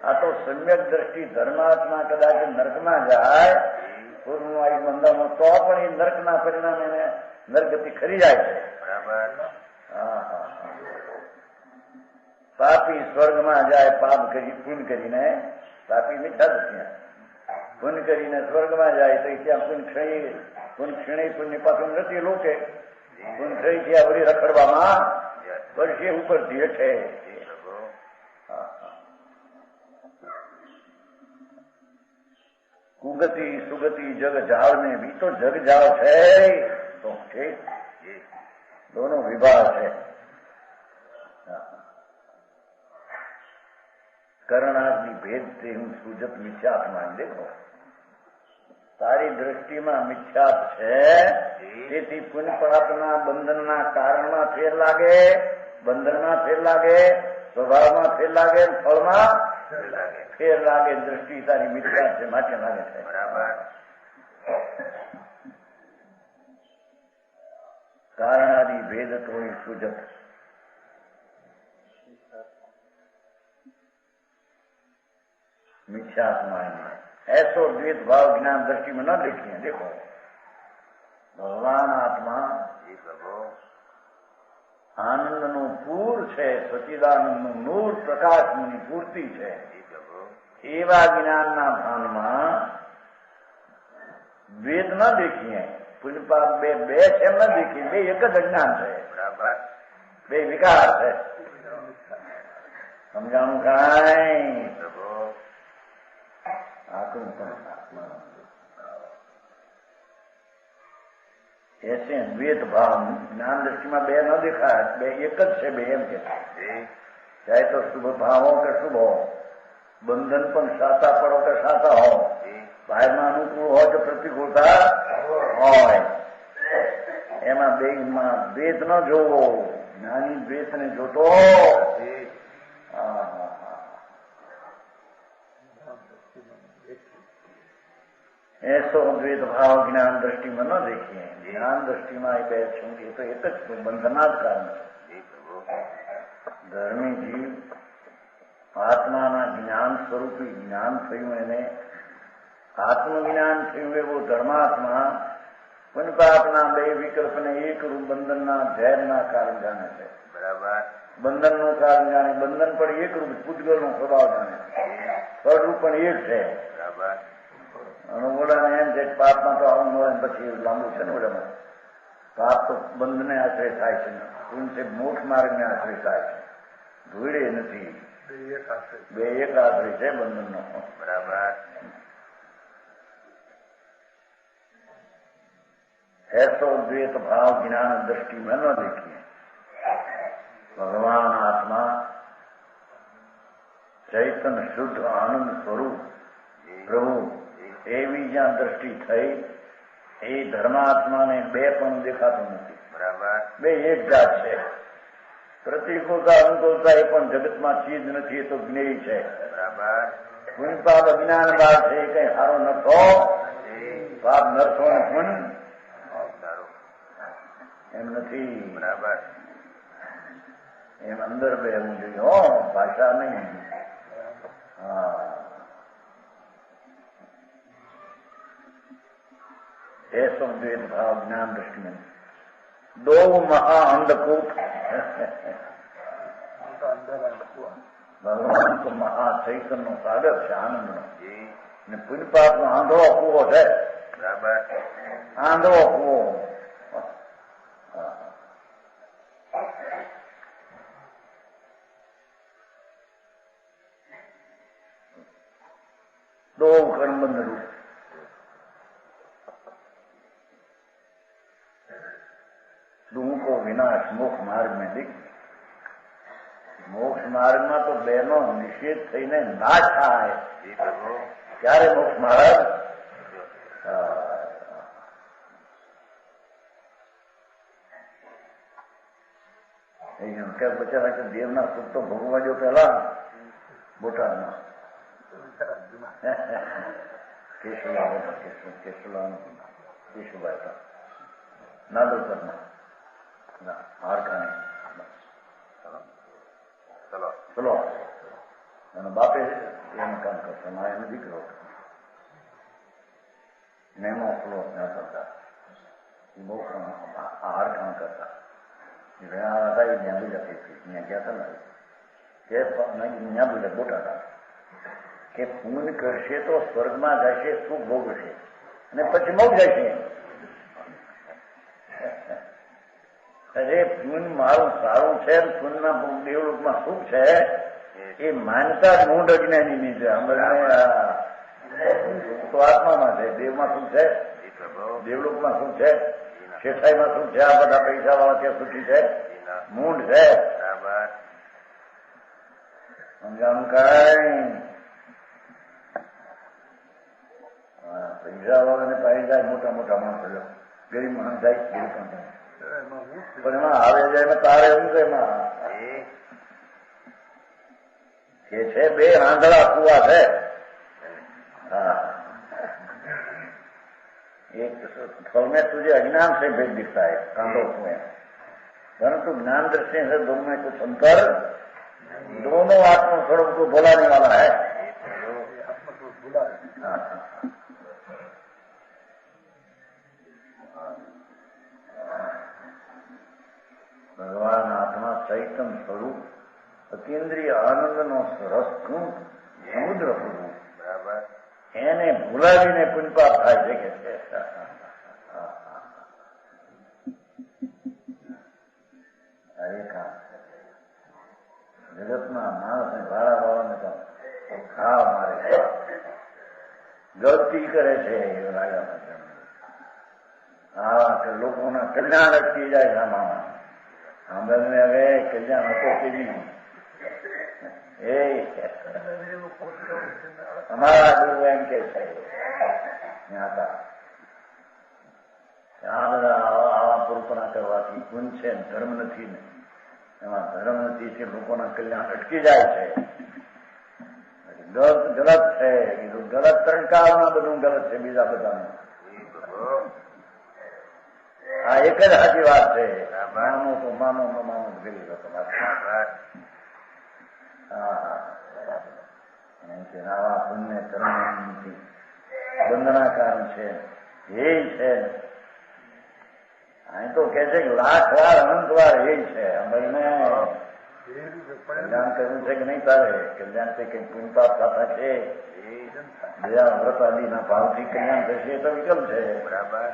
આ તો સમ્યક દ્રષ્ટિ ધર્માત્મા કદાચ નરકમાં જાય પૂર્ણવાયુ બંધામાં તો પણ એ નર્કના પરિણામે એને નરગતિ ખરી જાય છે. પાપી સ્વર્ગમાં જાય પાપ કરી પુણ્ય કરીને, પાપી મીઠા દુખ્યા પુણ્ય કરીને સ્વર્ગમાં જાય તો ત્યાં પુણ્ય ક્ષણી પુણ્ય પાછું નથી લોકે પુણ્ય થઈ ત્યાં વળી રખડવામાં વર્ષે ઉપરથી હેઠે. કુગતિ સુગતિ જગ જાળ ને બી તો જગ જાળ છે તો ઠીક દોનો વિભાગ છે. કરણાગ્નિ ભેદ से હું સુજત મિથ્યાત્મા. દેખો તારી દ્રષ્ટિમાં મિથ્યાત છે તેથી પુણ્ય પાપના બંધનના કારણમાં ફેર લાગે, બંધનમાં ફેર લાગે, સ્વભાવમાં ફેર લાગે, ફળમાં ફેર લાગે. દ્રષ્ટિ તારી મિથ્યાત છે માટે લાગે છે. કારણાદિ ભેદ થોડી સુજત मिथ्यात्मा ऐसो द्वैत भाव ज्ञान दृष्टि में न देखिए. देखो भगवान आत्मा आनंद નું પૂર છે, સચિદાનંદ નું નૂર પ્રકાશની પૂર્તિ છે. એવા જ્ઞાનના ભાનમાં દ્વૈત ન દેખીએ. પુણ્ય પાપ બે છે એમ ન દેખીએ. બે એક જ અજ્ઞાન છે, બે વિકાર છે. સમજાણું કાંઈ? ऐसे द्वैत भाव ज्ञान दृष्टि में बे न दिखा है, बे एक ज है. बे एम के चाहे तो शुभ भाव हो के शुभ हो, बंधन पण साता पड़ो के साता हो, बाहर में अनुकूल हो के प्रतिकूलता हो. एमा बे द्वैत न जोवो. ज्ञानी द्वैत ने जोतो ऐसो द्वैत भाव ज्ञान दृष्टि में न देखिए. ज्ञान दृष्टि में બે છું એ તો એક જ બંધના જ કારણ છે. ધર્મી જીવ આત્માના જ્ઞાન સ્વરૂપી જ્ઞાન થયું, એને આત્મજ્ઞાન થયું એવો ધર્માત્મા પુણ્ય પાપના બે વિકલ્પને એક રૂપ બંધનના ઝેરના કારણ જાણે છે. બરાબર. બંધનનું કારણ જાણે, બંધન પણ એક રૂપ પૂતગલનો સ્વભાવ જાણે, સ્વરૂપ પણ એક છે. બરાબર. બોલાને એમ છે પાપમાં તો આવું મળે પછી લાંબુ છે ને. ઓલામાં પાપ તો બંધને આશ્રય થાય છે, પુણ્ય મોક્ષ માર્ગને આશ્રય થાય છે. ધૂળે નથી, બે એક આશ્રય છે બંધનનો. બરાબર. ऐसो द्वैत भाव ज्ञान दृष्टि में न देखिए. भगवान आत्मा चैतन्य शुद्ध आनंद स्वरूप प्रभु એવી જ્યાં દ્રષ્ટિ થઈ એ ધર્માત્માને બે પણ દેખાતું નથી. બરાબર. બે એક જાત છે. પ્રતિકૂળતા અનુકૂળતા એ પણ જગતમાં ચીજ નથી, એ તો જ્ઞેય છે. બરાબર. પુણ્ય પાપ અજ્ઞાન બાદ છે એ કઈ સારો નથો. પાપ નરસો ને પુણ્ય એમ નથી. બરાબર. એમ અંદર બેહવું જોઈએ. હો ભાષા નહીં. હા. ऐसो द्वैत भाव ज्ञान दृष्टि में दो महा अंधकूप. भगवान तो महा चैतन्य सागर છે આનંદ નો, ને પુણ્ય પાપ નો આંધળો કૂવો છે. બરાબર. આંધળો કૂવો. दो कर्मबंध रूप. दोनों को विनाश मोक्ष मार्ग में दिख. मोक्ष मार्ग में तो बहनों निषेध થઈને નાશ થાય. ક્યારે મોક્ષ માર્ગ? બચારા કે દેવના સુખ તો ભોગવા જો પેલા બોટાદમાં કેશુભાઈ હતા નાદોદરમાં હારખાને. ચલો એનો બાપે એનું કામ કરતો, એનો દીકરો હતો. નેમો ફ્લો ન કરતા એ બહુ આહાર કામ કરતા રહ્યા હતા. એ ત્યાં બીજા ત્યાં ગયા હતા ને કે ત્યાં બીજા બોટા હતા કે પૂન કરશે તો સ્વર્ગમાં જશે, સુખ ભોગવશે અને પછી મોગ જશે. અરે પૂન મારું સારું છે, પૂનના દેવલોકમાં સુખ છે એ માનતા જ મૂંઢ અજ્ઞાનીની છે. તો આત્મામાં છે, દેવમાં સુખ છે, દેવલોકમાં સુખ છે, શેઠાઈમાં સુખ છે. આ બધા પૈસા વાળા ત્યાં સુખી છે, મૂંઢ છે. સમજાણું કઈ પૈસા વાળાને પાઈ જાય મોટા મોટા માણસો, ગરીબ માણસ જાય ગરીબ પણ એમાં આવે જાય ને તારે એમ છે એમાં કે છે બે આંધળા કુવા છે. હા, एक फल में तुझे अज्ञान से भेद दिखता है कांडों में, परंतु ज्ञान दृष्टि से दोनों में कुछ अंतर, दोनों आत्मा स्वरूप को भुलाने वाला है. ભગવાન આત્મા ચૈતન સ્વરૂપ અતિન્દ્રિય આનંદનો રસ સમુદ્ર સ્વરૂપ એને ભૂલાવીને પુનપાપ થાય છે કે જગતના માણસને ભાડા વાળાને તો ખા મારે ગલતી કરે છે એ લાગ્યા. હા, કે લોકોના કલ્યાણ અટકી જાય સામામાં. સાંભળને હવે કલ્યાણ હતો કે નહીં એ અમારા ગુરુ એમ કે છે આ બધા આવા પુરુષના કરવાથી ગુણ છે, ધર્મ નથી ને એમાં ધર્મ નથી છે, લોકોના કલ્યાણ અટકી જાય છે. ગલત છે, ગલત તણકાવમાં બધું ગલત છે, બીજા બધાનું. આ એક જ સાચી વાત છે. માનો તો માનો ન માનો ભેગી હતો. આવા પુણ્ય કર્મથી બંધના કારણ છે એ છે. અહીં તો કે છે કે લાખ વાર અનંત વાર એ છે. કલ્યાણ કરવું છે કે નહીં તારે? કલ્યાણ છે કઈ પુણ્યપાપ થતા છે, બીજા વ્રત આદિના ભાવથી કલ્યાણ થશે એ તો વિકલ્પ છે. બરાબર,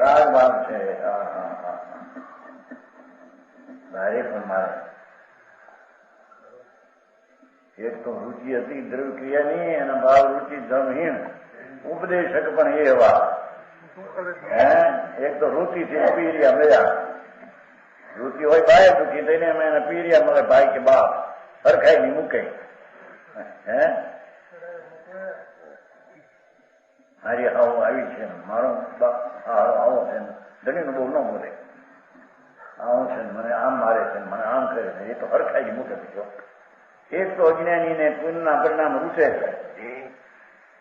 રાગ ભાવ છે. મારે પણ મારે એક તો રુચિ હતી દ્રવ્ય ક્રિયાની અને ભાવ રુચિ ધર્મહીન ઉપદેશક પણ એ એવા. એક તો રુચિથી પીરિયા મળ્યા. રુચિ હોય ભાઈ દુઃખી થઈને અમે એને પીરિયા મળે ભાઈ કે બાપ સરખાઈ ની મૂકે. મારી આવો આવી છે, મારો આવો છે, ધણીનું બહુ ન બોલે, આવું છે, મને આમ મારે છે, મને આમ કરે છે, એ તો હરખાઈ મૂકે. બીજો એક તો અજ્ઞાનીને પુણ્યના પરિણામ રૂચે છે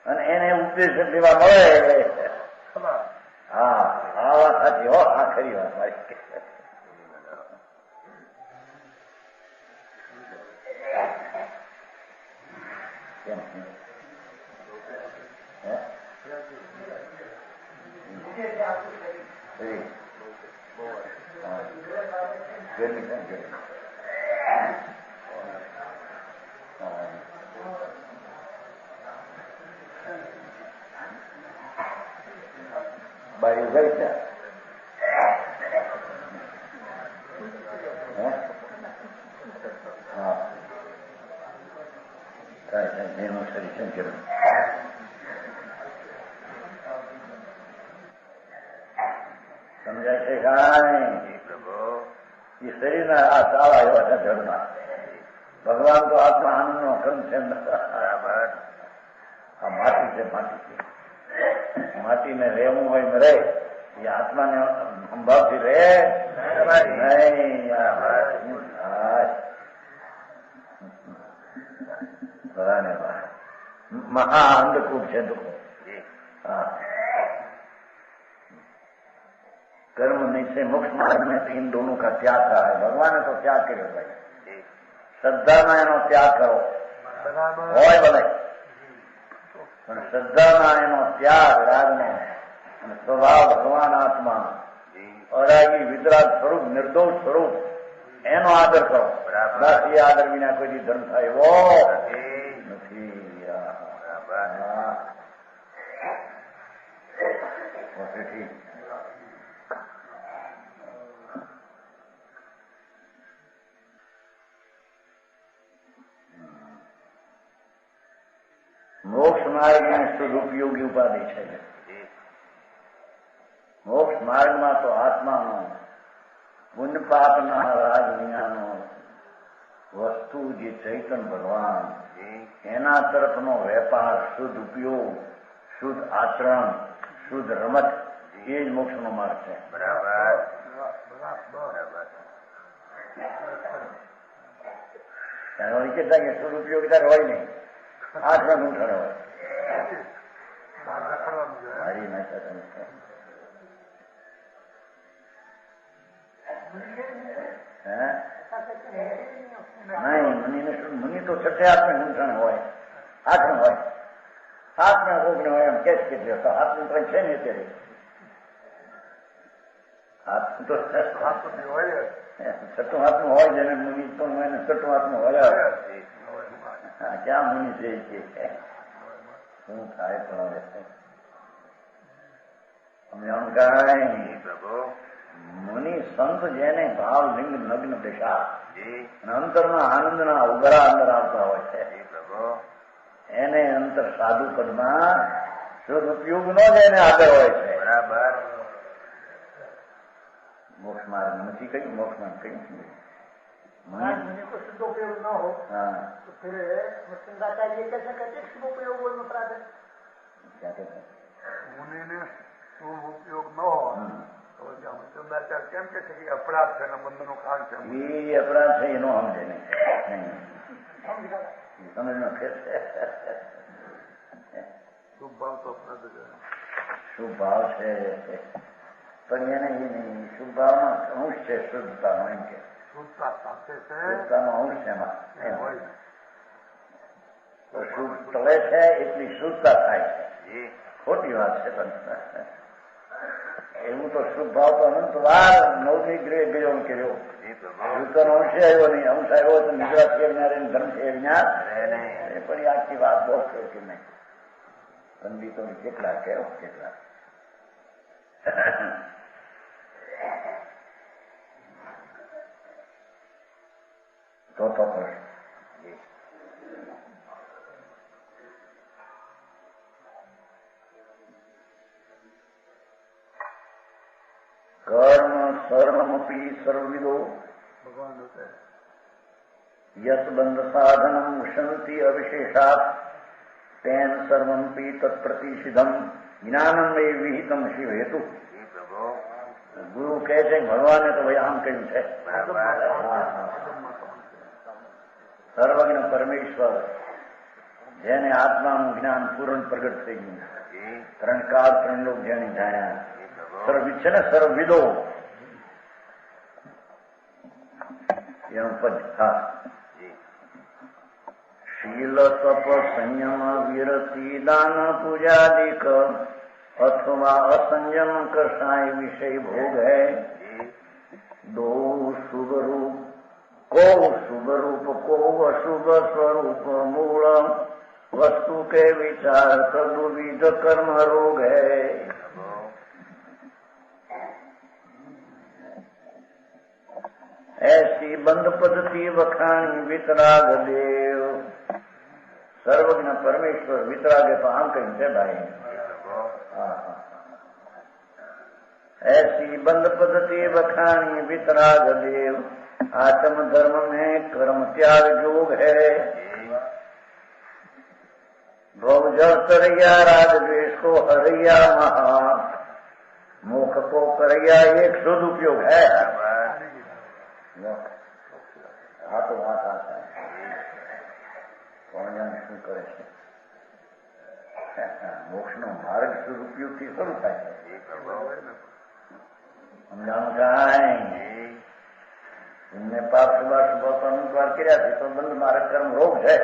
અને એને ઉપદેશ લેવા મળે. હા, આ વાત સાચી હો, આ ખરી વાત મારી. બાયું ગઈ છે. હા, કઈ એનું શરીર સંકેત સમજાય છે. કાંઈ એ શરીરના આ સારા એવા છે જળના. ભગવાન તો આત્મા આનંદનો કર્મ છે. બરાબર, આ માટી છે, માટી છે. માટીને રહેવું હોય ને રહે, એ આત્માને સંભાવથી રહે નહીં. બરાને મહા અંધકૂપ છે દુઃખ. હા, कर्म निश्चय मोक्ष मार्ग में इन दोनों का त्याग करा है. भगवान ने तो त्याग કર્યો ભાઈ. શ્રદ્ધામાં એનો ત્યાગ કરો હોય ભલે, પણ શ્રદ્ધાના એનો ત્યાગ રાગનો અને સ્વભાવ ભગવાન આત્મા અરાગી વિતરાગ સ્વરૂપ નિર્દોષ સ્વરૂપ એનો આદર કરો. બસ એ આદર વિના કોઈ ધર્મ થાય એવો નથી. મોક્ષ માર્ગને સદુપયોગી ઉપાધિ છે. મોક્ષ માર્ગમાં તો આત્માનો પુણ્ય પાપના રાગ વિનાનો વસ્તુ જે ચૈતન ભગવાન એના તરફનો વેપાર, શુદ્ધ ઉપયોગ, શુદ્ધ આચરણ, શુદ્ધ રમત એ જ મોક્ષનો માર્ગ છે. બરાબર. કેટલા કે શુદ્ધ ઉપયોગિતા હોય નહીં, આઠમાં ઊંઠણ હોય. મારી નાખ્યા નહીં, મુનિ તો છઠ્ઠે હાથને ઊંઠણ હોય, આઠમાં હોય, હાથમાં કોકને હોય એમ કે હાથનું કઈ છે ને અત્યારે હાથ તો છઠ્ઠું હાથનું હોય જેને મુનિ પણ એને છઠ્ઠું હાથનું હોય. ક્યાં મુનિ છે કે શું થાય પણ અમને આમ કાંઈ મુનિ સંત જેને ભાવ લિંગ નગ્ન દશા અને અંતરમાં આનંદના ઉગરા અંદર આવતા હોય છે એને અંતર સાધુ પદમાં સદુપયોગનો જ એને આદર હોય છે. બરાબર. મોક્ષ માર્ગ નથી કહ્યું, મોક્ષ માર્ગ કહ્યું मुनि को शुद्धोपयोग न हो तो फिर मुस्लिमदाचार्य कैसे कहते शुभोपयोग बोल अपराध है. क्या कहते हैं? मुनि ने शुभ उपयोग न हो तो मुस्लिमदाचार्य કેમ કે છે કે અપરાધ છે ને બંધનનું કારણ છે. એ અપરાધ છે એનો સમજે નહીં, સમજનો ફેર છે. શુભ ભાવ તો અપરાધ છે. શુભ ભાવ છે પણ એને એ નહીં, શુભ ભાવમાં અંશ છે શુદ્ધતાનો, એમ કે શુદ્ધતાનો અંશ છે એમાં. શુદ્ધ ટળે છે એટલી શુદ્ધતા થાય છે, ખોટી વાત છે. પણ એવું તો શુભ ભાવ તો અનંત વાર નવમી ગ્રહ ગયો કર્યો, શુદ્ધનો અંશે આવ્યો નહીં. અંશ આવ્યો તો નિદ્રા છે જ્ઞાન, ધર્મ છે જ્ઞાન, એ પણ આખી વાત બહુ છે કે નહીં. પંડિતો કેટલા કેવો કેટલા તો પ્રશ્ન કર્મ સર્વમપી સર્વવિદો ભગવાન હોતે યત બંધ સાધનમ ઉષંતિ અવિશેષાત તેન સર્વમપી તત્પ્રતિષિધમ જ્ઞાનમ એ વિહિતમ શિવ હેતુ. ગુરુ કહે છે ભગવાને તો ભાઈ આમ કહ્યું છે. સર્વજ્ઞ પરમેશ્વર જેને આત્માનું જ્ઞાન પૂર્ણ પ્રગટ થઈ ગયું, ત્રણ કાળ ત્રણ લોક જેને જાણ્યા, સર્વવિદ છે ને સર્વવિદો એનું પદ ખાસ. શીલ તપ સંયમ વિરતિ દાન પૂજાદિક अथवा असंयम कसाय विषय भोग है. दो शुभ रूप को शुभ रूप को अशुभ स्वरूप मूल वस्तु के विचार तदुविध कर्म रोग है. ऐसी बंद पद्धति वखाणी वितराग देव. सर्वज्ञ परमेश्वर वितरागे तो आम कहीं से भाई. ऐसी बंद पद्धति बखानी वितराग देव. आत्म धर्म में कर्म त्याग योग है. भवजल करैया राग द्वेष को हरैया महा. मुख को करैया एक शुद्ध उपयोग है. आ तो बात आता है कौन जाने શું કરે છે. મોક્ષનો માર્ગ સદુપયોગથી શરૂ થાય છે. સમજાણું કાંઈ એમને પાપ શુભા શુભ અનુસ્વાર કર્યા છે તો બંધ માર્ગ કર્મ રોગ છે.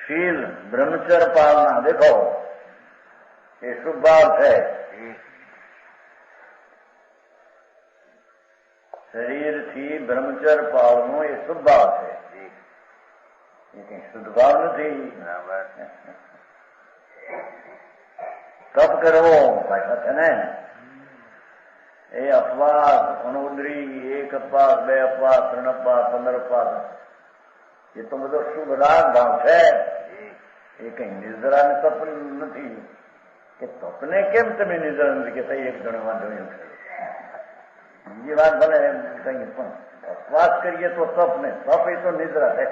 शील ब्रह्मचर्य पालना देखो ये शुभ भाव है। शरीर थी ब्रह्मचर्य पालनो ये शुभ भाव है, ये कहीं शुद्ध भाव नहीं। तप करो भाषा है ने એ અપવાસ અણુદ્રી 1 અપવાસ 2 અપવાસ 3 અપવાસ 15 અપવાસ એ તો બધો શુભ રાગ ભાવ છે। એ કઈ નિર્જરા ને તપ નથી કે તપને કેમ તમે નિર્જરા નથી કે એક જણ વાંધો છે। બીજી વાત ભલે કઈ પણ અપવાસ કરીએ તો તપ ને તપ એ તો નિદ્રા છે,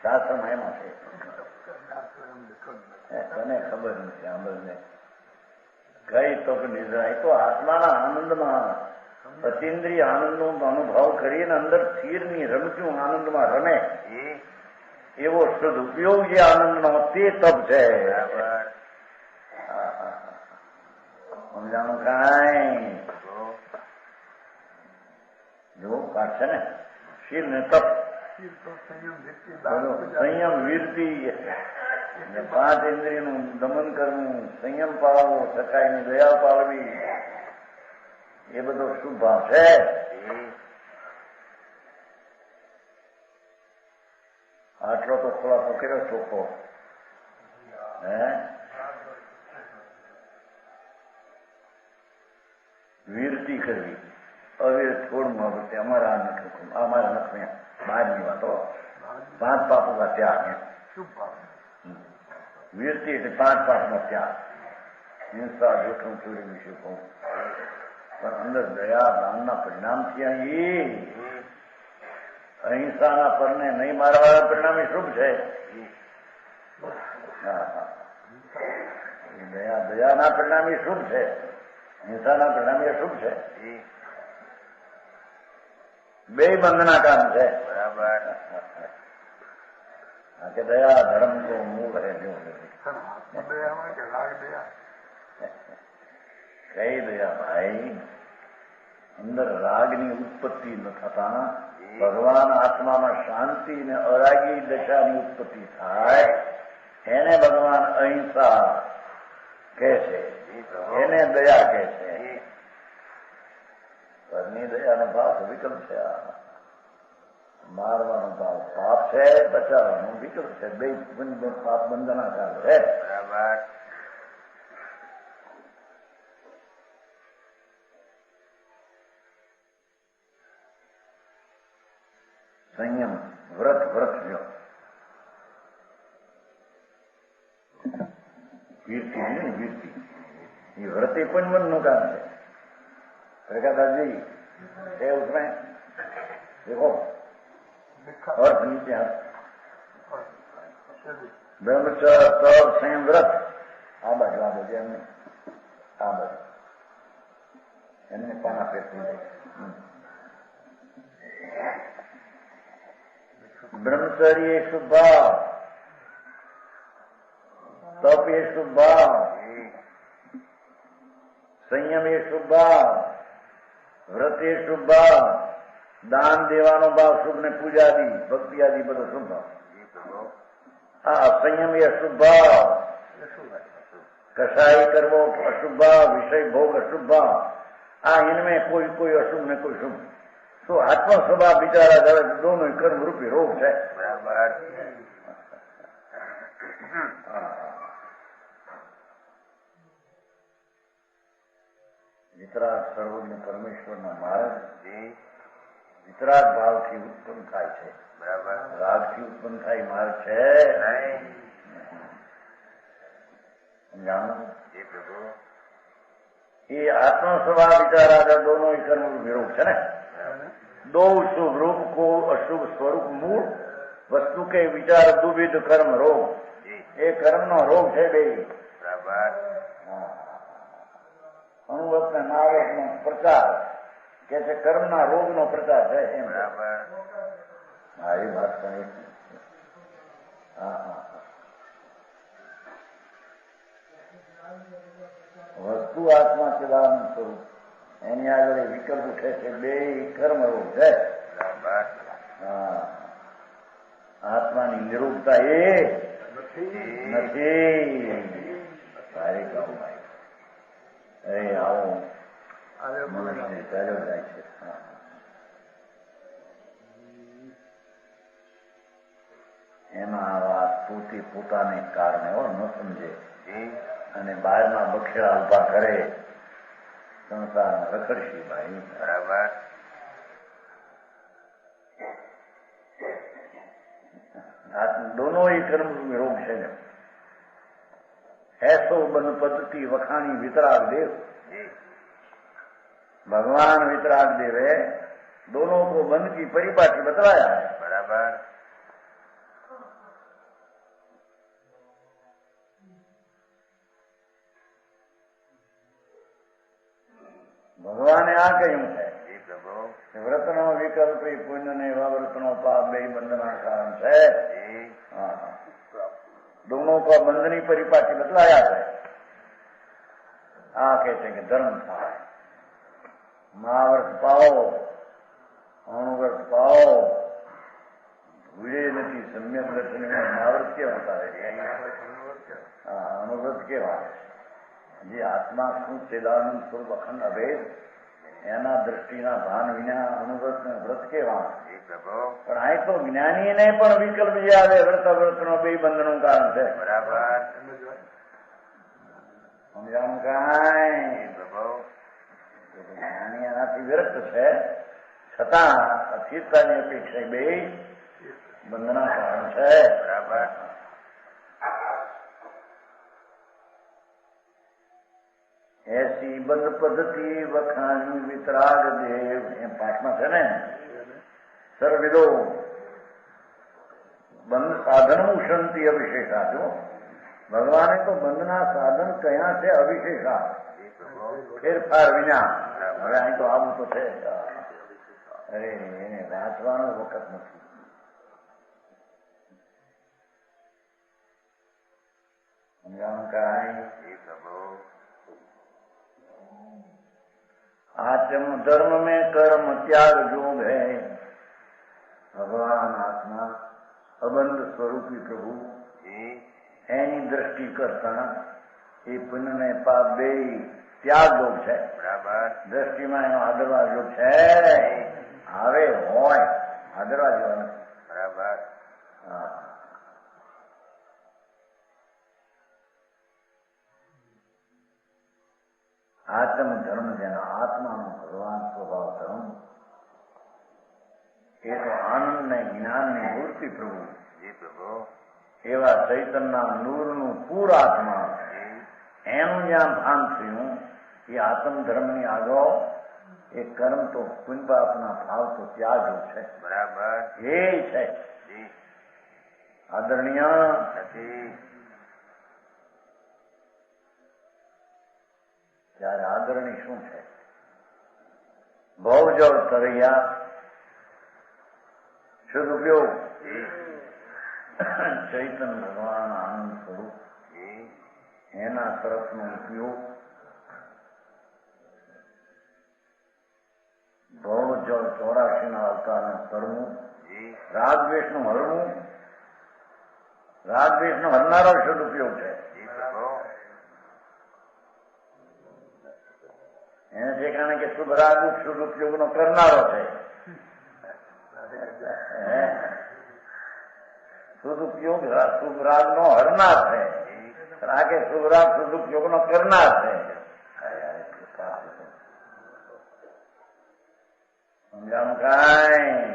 શાસ્ત્રમાં એમાં છે, તને ખબર નથી સાંભળને કઈ તપ નિદ્રા। એ તો આત્માના આનંદમાં અતિન્દ્રિય આનંદનો અનુભવ કરીને અંદર સ્થિરની રમતું આનંદમાં રમે એવો શુદ્ધ ઉપયોગ જે આનંદનો તે તપ છે। સમજાણું કાંઈ જો પાઠ છે ને શીલ ને તપ સંયમ વીરતી 5 ઇન્દ્રિયનું દમન કરવું, સંયમ પાળવો, સખાઈની દયા પાળવી એ બધો શુભ ભાવ છે। આટલો તો ખુલાસો કર્યો ચોખ્ખો હે। વીરતી કરવી અવીર છોડમાં વખતે અમારા નખ અમારા નખ બહારની વાતો 5 પાપો કા ત્યાગ શુભ ભાવ। વીરતી એટલે 5 પાપનો ત્યાગ, હિંસા જોખમ ચોરી વિશે કહું પણ અંદર દયા દાનના પરિણામથી અહીં અહિંસાના પરને નહીં મારવાના પરિણામ એ શુભ છે। દયાના પરિણામ એ શુભ છે, હિંસાના પરિણામ એ શુભ છે, બે બંધના કામ છે બરાબર। કે દયા ધર્મ કો મૂળ હે જો કઈ દયા ભાઈ અંદર રાગની ઉત્પત્તિ ન થતા ભગવાન આત્મામાં શાંતિ ને અરાગી દશાની ઉત્પત્તિ થાય એને ભગવાન અહિંસા કહે છે, એને દયા કહે છે। પરની દયાનો ભાવ વિકલ્પ છે, મારવાનો ભાવ પાપ છે, બચાવવાનો વિકલ્પ છે, બે પાપ બંધનાકાર છે બરાબર। સંયમ વ્રત જો વીરતી नहीं वीरती ये व्रत પણ મનનું કામ છે। प्रकाश जी है उसमें देखो अर्थ नीचे ब्रह्मचर्य तप संयम व्रत आ बाजू एमने आ बाजू एमने पाना फेरती ब्रह्मचर्य एक शुभ भाव, तप ये शुभ भाव, संयम ये शुभ भाव, व्रत ये शुभ भाव, दान देवानो भाव शुभ ने पूजा आदि भक्ति आदि બધો શુભ ભાવ। संयम ये अशुभ भाव, कसाई करवो अशुभ भाव, विषय भोग अशुभ भाव। इनमें कोई अशुभ ने कोई शुभ तो आत्मा स्वभाव विचारा जाए दोनों कर्म रूपी रोग है बराबर। वितराग सर्वज्ञ परमेश्वर નો માર્ગ વિતરાગ ભાવથી ઉત્પન્ન થાય છે બરાબર, રાગથી ઉત્પન્ન થાય માર્ગ છે નહીં। સમજાણું એ પ્રભુ એ આત્મા સ્વભાવ विचार आदि दोनों ही कर्म विरोध है ना। दो शुभ रूप को अशुभ स्वरूप मूल वस्तु के विचार दुविध कर्म रोग ये कर्म नो रोग है बे बराबर। अनुभव नावक नो प्रचार कैसे कर्म ना रोग नो प्रचार है बराबर। मारी बात कही वस्तु आत्मा चिदानंद स्वरूप એની આગળ વિકલ્પ ઉઠે છે, બે કર્મ રોગ છે બરાબર। આત્માની નિરૂપતા એ નથી. સારી કામ અરે આવો મનુષ્ય ચાલ્યો જાય છે. એમાં આ વાત પોતાને કારણે ન સમજે અને બહારના બક્ષડા ઉભા કરે સંસાર રખડશી ભાઈ. બરાબર. दोनों ही कर्म रोग है. ऐसो बन पद्धति वखाणी वितराग देव. भगवान वितराग देव है, दोनों को बंध की परिपाटी बतलाया है. बराबर. ભગવાને આ કહ્યું છે પ્રભુ વ્રતનો વિકલ્પ પુણ્ય ને એવા વ્રતનો પાપ બે બંધના કારણ છે. दोनों को बंधनी परिपाटी बतलाया है. आ कहते कि धर्म था महाव्रत पाओ अणुव्रत पाओ भूले नहीं. सम्यक दर्शन में महाव्रत क्या होता है? अणुव्रत के જે આત્મા શું ચેદાનંદ સ્વરૂપ અખંડ અભેદ એના દ્રષ્ટિના ભાન વિના અનુવ્રત વ્રત કેવા. પણ આ તો જ્ઞાનીને પણ વિકલ્પ જે આવે વ્રત અવ્રતનો બે બંધનનું કારણ છે. બરાબર. સમજાણું કાંઈ જ્ઞાની એનાથી વિરક્ત છે છતાં અસ્થિરતાની અપેક્ષા બે બંધના કારણ છે. બરાબર. ऐसी बंद पद्धति वखाणी वितराग देव. पाठ में है ने सर्विदो बंद साधन उषंती अविशेषा. जो भगवान तो बंधना साधन कया से अविशेषा फेरफार विना. હવે અહીં તો આવું તો છે. અરે એને વાંચવાનો વખત નથી. સમજાણું કાંઈ? आत्म धर्म में कर्म त्याग योग है. भगवान आत्मा अबंध स्वरूपी प्रभु एनी दृष्टि करता ये पुण्य ने पाप बे त्याग योग है. दृष्टि में एनो आदरवा योग है. आवे होय आदरवा योग. बराबर. આત્મ ધર્મ જેના આત્માનો ભગવાન સ્વભાવ ધર્મ એ તો આનંદ ને જ્ઞાન ની મૂર્તિ પ્રભુ. એવા ચૈતનના નૂરનું પૂર આત્મા એનું જ્યાં ભાન થયું એ આત્મ ધર્મની આગળ એ કર્મ તો પુણ્ય પાપના ભાવ તો ત્યાગ છે. બરાબર. એ છે આદરણીય નથી. ત્યારે આદરણી શું છે? ભવજળ તરૈયા શુદ્ધ ઉપયોગ ચૈતન ભગવાન આનંદ સ્વરૂપ એના તરફનો ઉપયોગ ભવજળ 84 અવતારનું તરવું રાગદ્વેષનું હરવું. રાગદ્વેષનો હરનારો શુદ્ધ ઉપયોગ છે. એને ઠેકાણે કે શુભ રાગ શુભ ઉપયોગનો કરનારો છે. શુભ ઉપયોગ શુભ રાગનો હરનાર છે. રાગે શુભ રાગ શુભ ઉપયોગનો કરનાર છે. સમજાણું કાંઈ?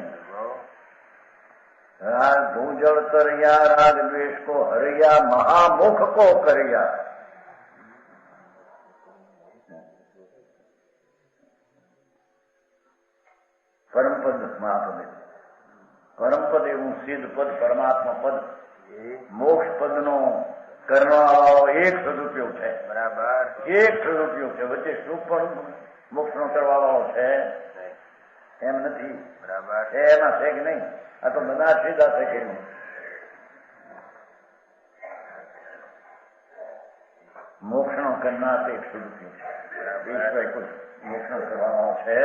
રાગ ભૂજળ તરૈયા રાગ દ્વેષ કો હરૈયા મહામુખ કો કરૈયા. પરમ પદ મહાપદ પરમપદ એવું સિદ્ધ પદ પરમાત્મા પદ મોક્ષ પદનો કરવાવાળો એક સદુપયોગ છે. બરાબર. એક સદુપયોગ છે. વચ્ચે શું પણ મોક્ષનો કરવાવાળો છે એમ નથી. બરાબર. છે એમાં છે કે નહીં? આ તો બધા સીધા છે કે નહીં? મોક્ષનો કરનાર એક સદુપયોગ છે. મોક્ષનો કરવાવાળો છે